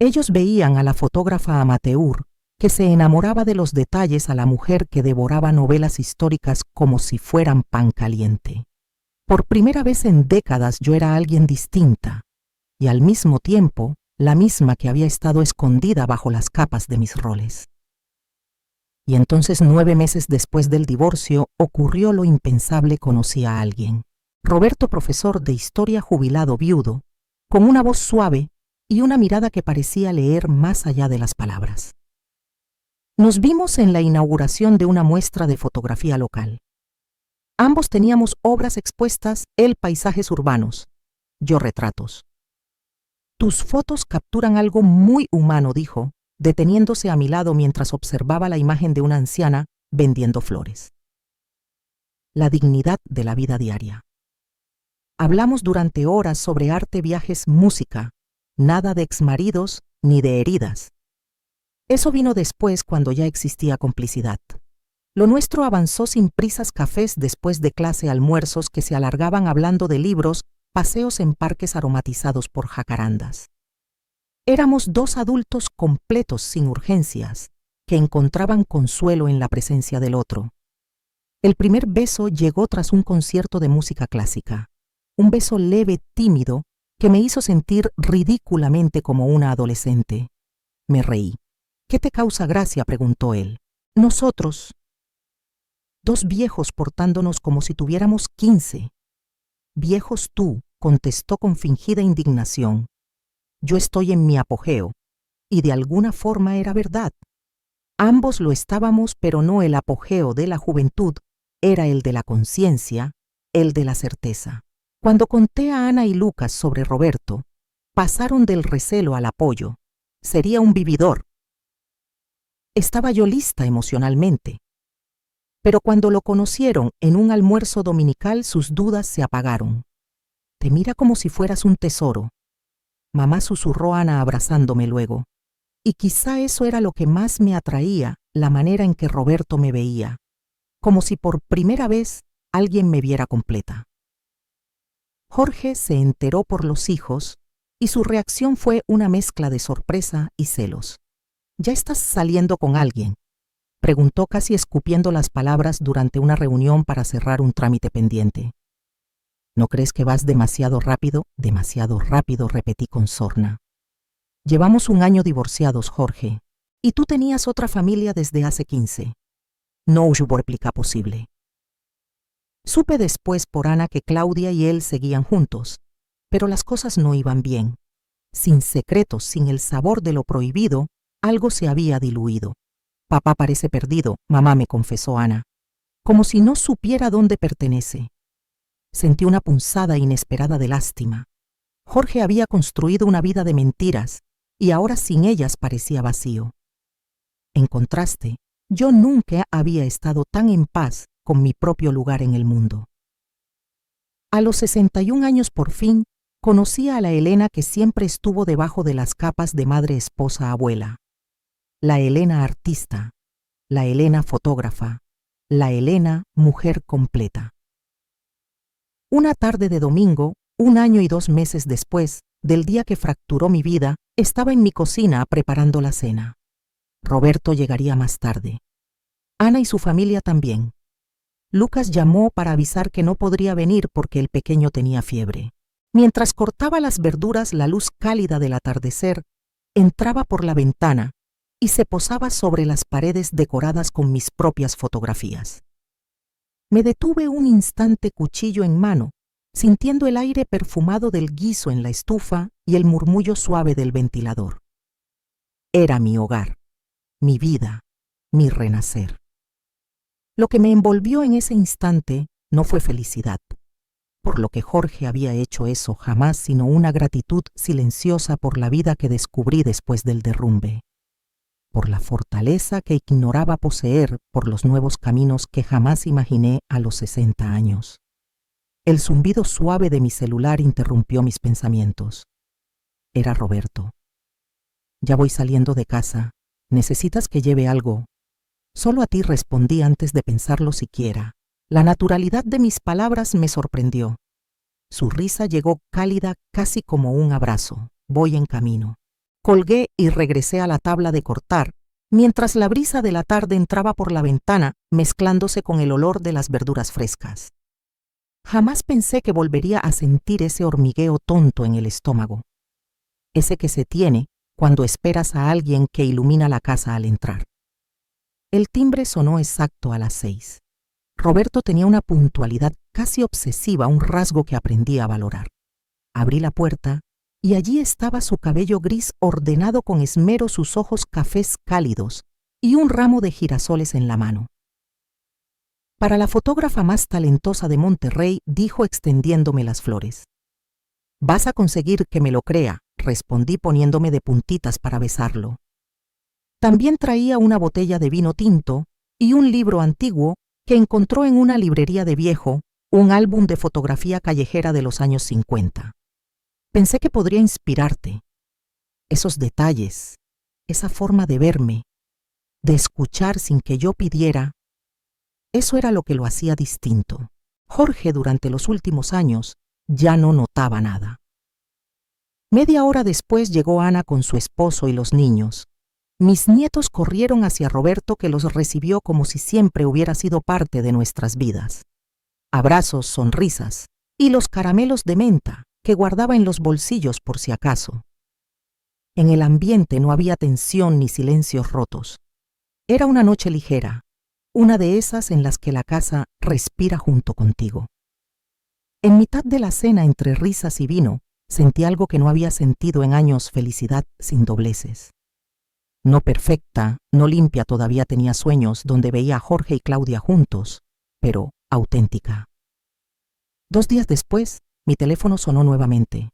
Ellos veían a la fotógrafa amateur que se enamoraba de los detalles, a la mujer que devoraba novelas históricas como si fueran pan caliente. Por primera vez en décadas yo era alguien distinta y al mismo tiempo la misma que había estado escondida bajo las capas de mis roles. Y entonces, 9 meses después del divorcio, ocurrió lo impensable: conocí a alguien. Roberto, profesor de historia jubilado, viudo, con una voz suave y una mirada que parecía leer más allá de las palabras. Nos vimos en la inauguración de una muestra de fotografía local. Ambos teníamos obras expuestas, él paisajes urbanos, yo retratos. Tus fotos capturan algo muy humano, dijo, deteniéndose a mi lado mientras observaba la imagen de una anciana vendiendo flores. La dignidad de la vida diaria. Hablamos durante horas sobre arte, viajes, música, nada de exmaridos ni de heridas. Eso vino después, cuando ya existía complicidad. Lo nuestro avanzó sin prisas: cafés después de clase, almuerzos que se alargaban hablando de libros, paseos en parques aromatizados por jacarandas. Éramos 2 adultos completos, sin urgencias, que encontraban consuelo en la presencia del otro. El primer beso llegó tras un concierto de música clásica, un beso leve, tímido, que me hizo sentir ridículamente como una adolescente. Me reí. ¿Qué te causa gracia?, preguntó él. Nosotros, 2 viejos portándonos como si tuviéramos 15. Viejos tú, contestó con fingida indignación. Yo estoy en mi apogeo, y de alguna forma era verdad. Ambos lo estábamos, pero no el apogeo de la juventud, era el de la conciencia, el de la certeza. Cuando conté a Ana y Lucas sobre Roberto, pasaron del recelo al apoyo. Sería un vividor. Estaba yo lista emocionalmente. Pero cuando lo conocieron en un almuerzo dominical, sus dudas se apagaron. Te mira como si fueras un tesoro. Mamá, susurró Ana abrazándome luego. Y quizá eso era lo que más me atraía, la manera en que Roberto me veía. Como si por primera vez alguien me viera completa. Jorge se enteró por los hijos y su reacción fue una mezcla de sorpresa y celos. ¿Ya estás saliendo con alguien?, preguntó casi escupiendo las palabras durante una reunión para cerrar un trámite pendiente. ¿No crees que vas demasiado rápido? Demasiado rápido, repetí con sorna. Llevamos 1 año divorciados, Jorge, y tú tenías otra familia desde hace 15. No hubo réplica posible. Supe después por Ana que Claudia y él seguían juntos, pero las cosas no iban bien. Sin secretos, sin el sabor de lo prohibido, algo se había diluido. Papá parece perdido, mamá, me confesó Ana, como si no supiera dónde pertenece. Sentí una punzada inesperada de lástima. Jorge había construido una vida de mentiras y ahora sin ellas parecía vacío. En contraste, yo nunca había estado tan en paz con mi propio lugar en el mundo. A los 61 años por fin, conocí a la Elena que siempre estuvo debajo de las capas de madre, esposa, abuela. La Elena artista, la Elena fotógrafa, la Elena, mujer completa. Una tarde de domingo, 1 año y 2 meses después del día que fracturó mi vida, estaba en mi cocina preparando la cena. Roberto llegaría más tarde. Ana y su familia también. Lucas llamó para avisar que no podría venir porque el pequeño tenía fiebre. Mientras cortaba las verduras, la luz cálida del atardecer entraba por la ventana y se posaba sobre las paredes decoradas con mis propias fotografías. Me detuve un instante, cuchillo en mano, sintiendo el aire perfumado del guiso en la estufa y el murmullo suave del ventilador. Era mi hogar, mi vida, mi renacer. Lo que me envolvió en ese instante no fue felicidad, por lo que Jorge había hecho eso jamás, sino una gratitud silenciosa por la vida que descubrí después del derrumbe, por la fortaleza que ignoraba poseer, por los nuevos caminos que jamás imaginé a los 60 años. El zumbido suave de mi celular interrumpió mis pensamientos. Era Roberto. Ya voy saliendo de casa. ¿Necesitas que lleve algo? Solo a ti, respondí antes de pensarlo siquiera. La naturalidad de mis palabras me sorprendió. Su risa llegó cálida, casi como un abrazo. Voy en camino. Colgué y regresé a la tabla de cortar, mientras la brisa de la tarde entraba por la ventana, mezclándose con el olor de las verduras frescas. Jamás pensé que volvería a sentir ese hormigueo tonto en el estómago, ese que se tiene cuando esperas a alguien que ilumina la casa al entrar. El timbre sonó exacto a las 6. Roberto tenía una puntualidad casi obsesiva, un rasgo que aprendí a valorar. Abrí la puerta y allí estaba su cabello gris ordenado con esmero, sus ojos cafés cálidos y un ramo de girasoles en la mano. Para la fotógrafa más talentosa de Monterrey, dijo extendiéndome las flores. Vas a conseguir que me lo crea, respondí poniéndome de puntitas para besarlo. También traía una botella de vino tinto y un libro antiguo que encontró en una librería de viejo, un álbum de fotografía callejera de los años 50. Pensé que podría inspirarte. Esos detalles, esa forma de verme, de escuchar sin que yo pidiera, eso era lo que lo hacía distinto. Jorge, durante los últimos años, ya no notaba nada. Media hora después llegó Ana con su esposo y los niños. Mis nietos corrieron hacia Roberto, que los recibió como si siempre hubiera sido parte de nuestras vidas. Abrazos, sonrisas y los caramelos de menta que guardaba en los bolsillos por si acaso. En el ambiente no había tensión ni silencios rotos. Era una noche ligera, una de esas en las que la casa respira junto contigo. En mitad de la cena, entre risas y vino, sentí algo que no había sentido en años: felicidad sin dobleces. No perfecta, no limpia, todavía tenía sueños donde veía a Jorge y Claudia juntos, pero auténtica. 2 días después, mi teléfono sonó nuevamente.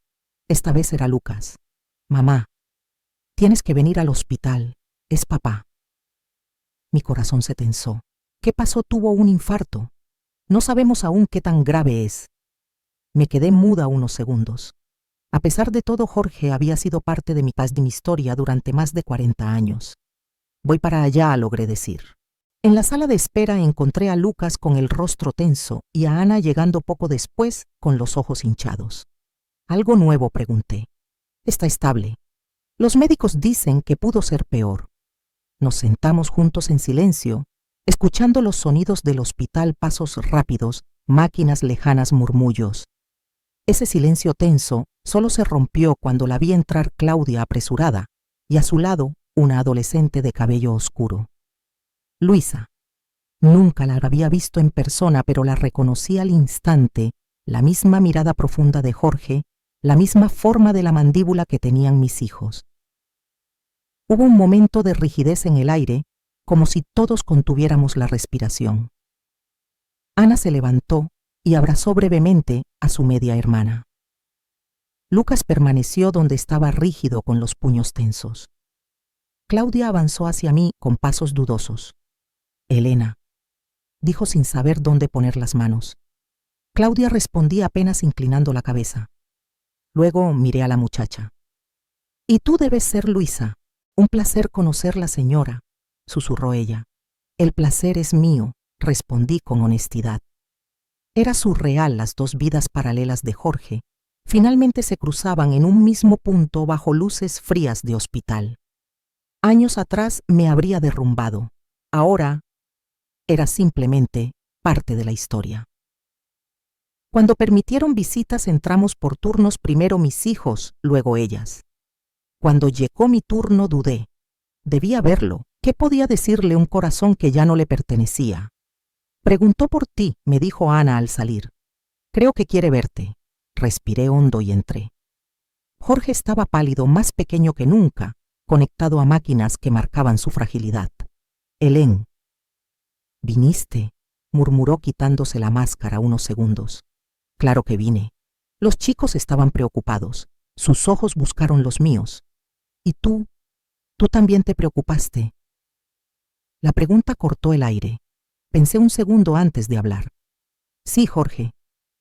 Esta vez era Lucas. Mamá, tienes que venir al hospital. Es papá. Mi corazón se tensó. ¿Qué pasó? Tuvo un infarto. No sabemos aún qué tan grave es. Me quedé muda unos segundos. A pesar de todo, Jorge había sido parte de mi paz, de mi historia durante más de 40 años. Voy para allá, logré decir. En la sala de espera encontré a Lucas con el rostro tenso y a Ana llegando poco después con los ojos hinchados. ¿Algo nuevo?, pregunté. Está estable. Los médicos dicen que pudo ser peor. Nos sentamos juntos en silencio, escuchando los sonidos del hospital: pasos rápidos, máquinas lejanas, murmullos. Ese silencio tenso solo se rompió cuando la vi entrar Claudia apresurada y a su lado una adolescente de cabello oscuro. Luisa. Nunca la había visto en persona, pero la reconocí al instante, la misma mirada profunda de Jorge, la misma forma de la mandíbula que tenían mis hijos. Hubo un momento de rigidez en el aire, como si todos contuviéramos la respiración. Ana se levantó y abrazó brevemente a su media hermana. Lucas permaneció donde estaba, rígido, con los puños tensos. Claudia avanzó hacia mí con pasos dudosos. Elena, dijo sin saber dónde poner las manos. Claudia respondía apenas inclinando la cabeza. Luego miré a la muchacha. Y tú debes ser Luisa. Un placer conocerla, señora, susurró ella. El placer es mío, respondí con honestidad. Era surreal, las dos vidas paralelas de Jorge. Finalmente se cruzaban en un mismo punto bajo luces frías de hospital. Años atrás me habría derrumbado. Ahora era simplemente parte de la historia. Cuando permitieron visitas entramos por turnos, primero mis hijos, luego ellas. Cuando llegó mi turno dudé. Debía verlo. ¿Qué podía decirle un corazón que ya no le pertenecía? Preguntó por ti, me dijo Ana al salir. Creo que quiere verte. Respiré hondo y entré. Jorge estaba pálido, más pequeño que nunca, conectado a máquinas que marcaban su fragilidad. Helen. ¿Viniste?, murmuró quitándose la máscara unos segundos. Claro que vine. Los chicos estaban preocupados. Sus ojos buscaron los míos. ¿Y tú? ¿Tú también te preocupaste? La pregunta cortó el aire. Pensé un segundo antes de hablar. Sí, Jorge.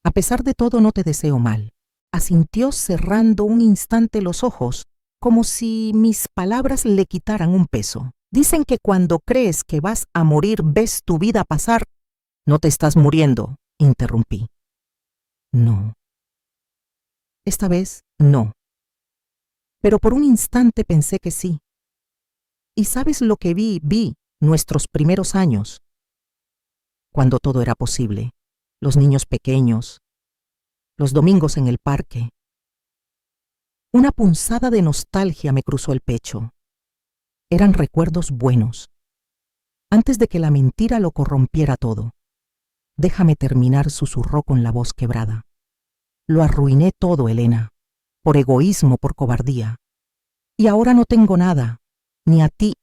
A pesar de todo no te deseo mal. Asintió cerrando un instante los ojos, como si mis palabras le quitaran un peso. Dicen que cuando crees que vas a morir ves tu vida pasar. No te estás muriendo, interrumpí. No. Esta vez, no. Pero por un instante pensé que sí. ¿Y sabes lo que vi? Vi nuestros primeros años, cuando todo era posible. Los niños pequeños, los domingos en el parque. Una punzada de nostalgia me cruzó el pecho. Eran recuerdos buenos, antes de que la mentira lo corrompiera todo. Déjame terminar, susurró con la voz quebrada. Lo arruiné todo, Elena, por egoísmo, por cobardía. Y ahora no tengo nada, ni a ti,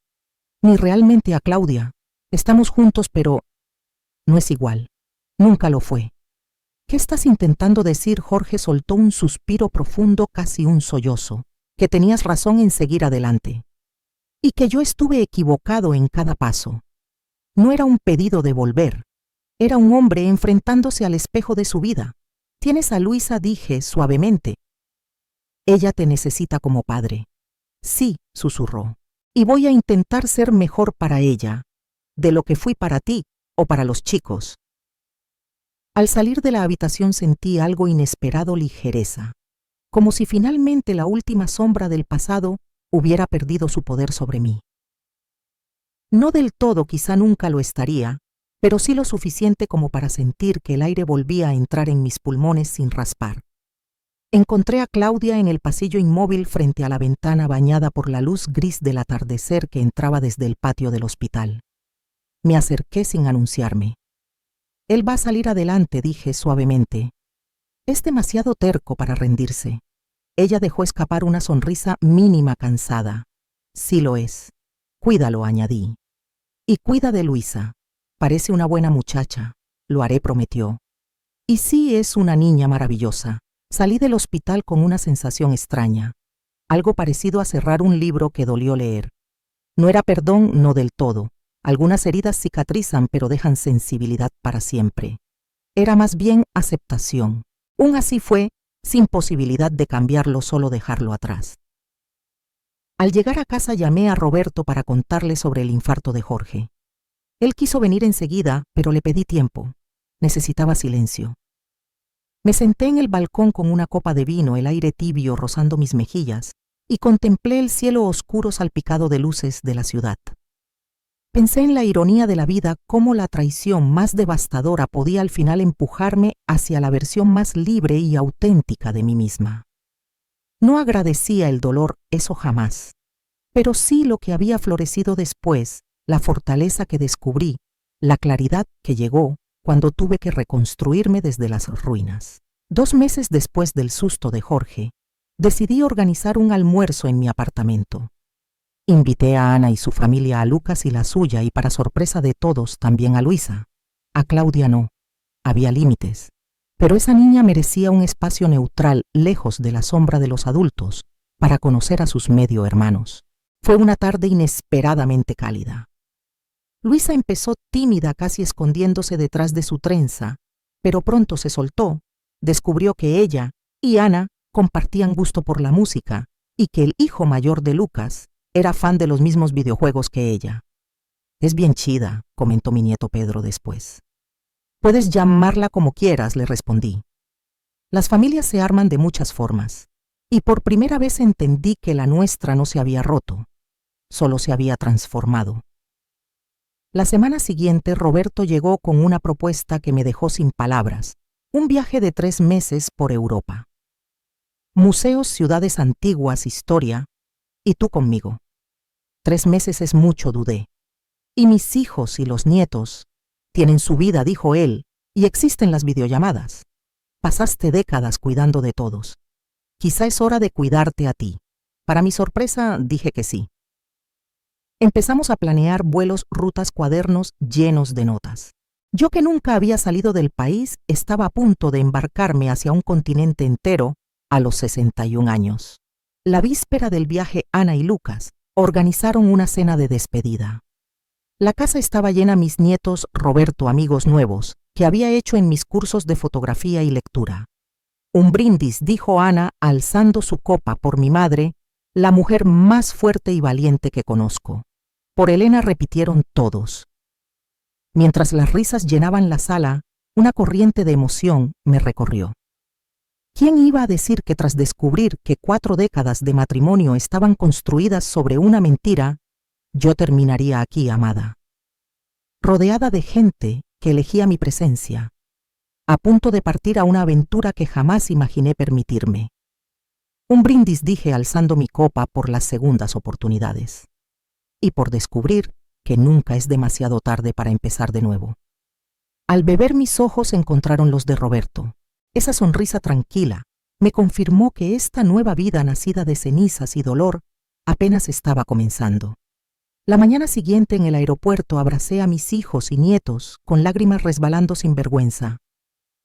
ni realmente a Claudia. Estamos juntos, pero no es igual. Nunca lo fue. ¿Qué estás intentando decir? Jorge soltó un suspiro profundo, casi un sollozo. Que tenías razón en seguir adelante. Y que yo estuve equivocado en cada paso. No era un pedido de volver. Era un hombre enfrentándose al espejo de su vida. Tienes a Luisa, dije suavemente. Ella te necesita como padre. Sí, susurró. Y voy a intentar ser mejor para ella, de lo que fui para ti o para los chicos. Al salir de la habitación sentí algo inesperado, ligereza, como si finalmente la última sombra del pasado hubiera perdido su poder sobre mí. No del todo, quizá nunca lo estaría, pero sí lo suficiente como para sentir que el aire volvía a entrar en mis pulmones sin raspar. Encontré a Claudia en el pasillo inmóvil frente a la ventana bañada por la luz gris del atardecer que entraba desde el patio del hospital. Me acerqué sin anunciarme. Él va a salir adelante, dije suavemente. Es demasiado terco para rendirse. Ella dejó escapar una sonrisa mínima, cansada. Sí lo es. Cuídalo, añadí. Y cuida de Luisa. Parece una buena muchacha. Lo haré, prometió. Y sí, es una niña maravillosa. Salí del hospital con una sensación extraña. Algo parecido a cerrar un libro que dolió leer. No era perdón, no del todo. Algunas heridas cicatrizan, pero dejan sensibilidad para siempre. Era más bien aceptación. Un así fue, sin posibilidad de cambiarlo, solo dejarlo atrás. Al llegar a casa llamé a Roberto para contarle sobre el infarto de Jorge. Él quiso venir enseguida, pero le pedí tiempo. Necesitaba silencio. Me senté en el balcón con una copa de vino, el aire tibio rozando mis mejillas, y contemplé el cielo oscuro salpicado de luces de la ciudad. Pensé en la ironía de la vida, cómo la traición más devastadora podía al final empujarme hacia la versión más libre y auténtica de mí misma. No agradecía el dolor, eso jamás, pero sí lo que había florecido después, la fortaleza que descubrí, la claridad que llegó cuando tuve que reconstruirme desde las ruinas. 2 meses después del susto de Jorge, decidí organizar un almuerzo en mi apartamento. Invité a Ana y su familia, a Lucas y la suya, y para sorpresa de todos, también a Luisa. A Claudia no. Había límites. Pero esa niña merecía un espacio neutral, lejos de la sombra de los adultos, para conocer a sus medio hermanos. Fue una tarde inesperadamente cálida. Luisa empezó tímida, casi escondiéndose detrás de su trenza, pero pronto se soltó. Descubrió que ella y Ana compartían gusto por la música y que el hijo mayor de Lucas era fan de los mismos videojuegos que ella. Es bien chida, comentó mi nieto Pedro después. Puedes llamarla como quieras, le respondí. Las familias se arman de muchas formas, y por primera vez entendí que la nuestra no se había roto, solo se había transformado. La semana siguiente Roberto llegó con una propuesta que me dejó sin palabras, un viaje de 3 meses por Europa. Museos, ciudades antiguas, historia, y tú conmigo. 3 meses es mucho, dudé. Y mis hijos y los nietos tienen su vida, dijo él, y existen las videollamadas. Pasaste décadas cuidando de todos. Quizá es hora de cuidarte a ti. Para mi sorpresa, dije que sí. Empezamos a planear vuelos, rutas, cuadernos llenos de notas. Yo, que nunca había salido del país, estaba a punto de embarcarme hacia un continente entero a los 61 años. La víspera del viaje, Ana y Lucas organizaron una cena de despedida. La casa estaba llena, mis nietos, Roberto, amigos nuevos que había hecho en mis cursos de fotografía y lectura. Un brindis, dijo Ana, alzando su copa, por mi madre, la mujer más fuerte y valiente que conozco. Por Elena, repitieron todos. Mientras las risas llenaban la sala, una corriente de emoción me recorrió. ¿Quién iba a decir que tras descubrir que 4 décadas de matrimonio estaban construidas sobre una mentira, yo terminaría aquí, amada? Rodeada de gente que elegía mi presencia, a punto de partir a una aventura que jamás imaginé permitirme. Un brindis, dije, alzando mi copa por las segundas oportunidades. Y por descubrir que nunca es demasiado tarde para empezar de nuevo. Al beber, mis ojos encontraron los de Roberto. Esa sonrisa tranquila me confirmó que esta nueva vida, nacida de cenizas y dolor, apenas estaba comenzando. La mañana siguiente, en el aeropuerto, abracé a mis hijos y nietos con lágrimas resbalando sin vergüenza.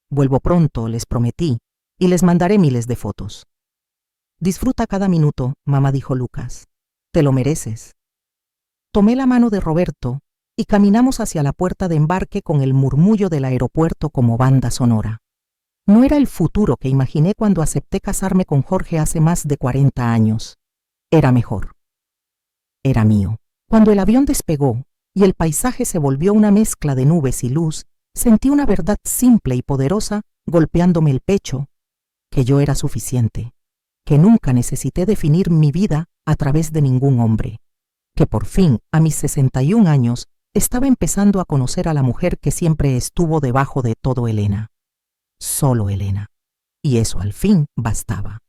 Vuelvo pronto, les prometí, y les mandaré miles de fotos. Disfruta cada minuto, mamá, dijo Lucas. Te lo mereces. Tomé la mano de Roberto y caminamos hacia la puerta de embarque con el murmullo del aeropuerto como banda sonora. No era el futuro que imaginé cuando acepté casarme con Jorge hace más de 40 años. Era mejor. Era mío. Cuando el avión despegó y el paisaje se volvió una mezcla de nubes y luz, sentí una verdad simple y poderosa golpeándome el pecho, que yo era suficiente, que nunca necesité definir mi vida a través de ningún hombre, que por fin, a mis 61 años, estaba empezando a conocer a la mujer que siempre estuvo debajo de todo, Elena. Solo Elena. Y eso al fin bastaba.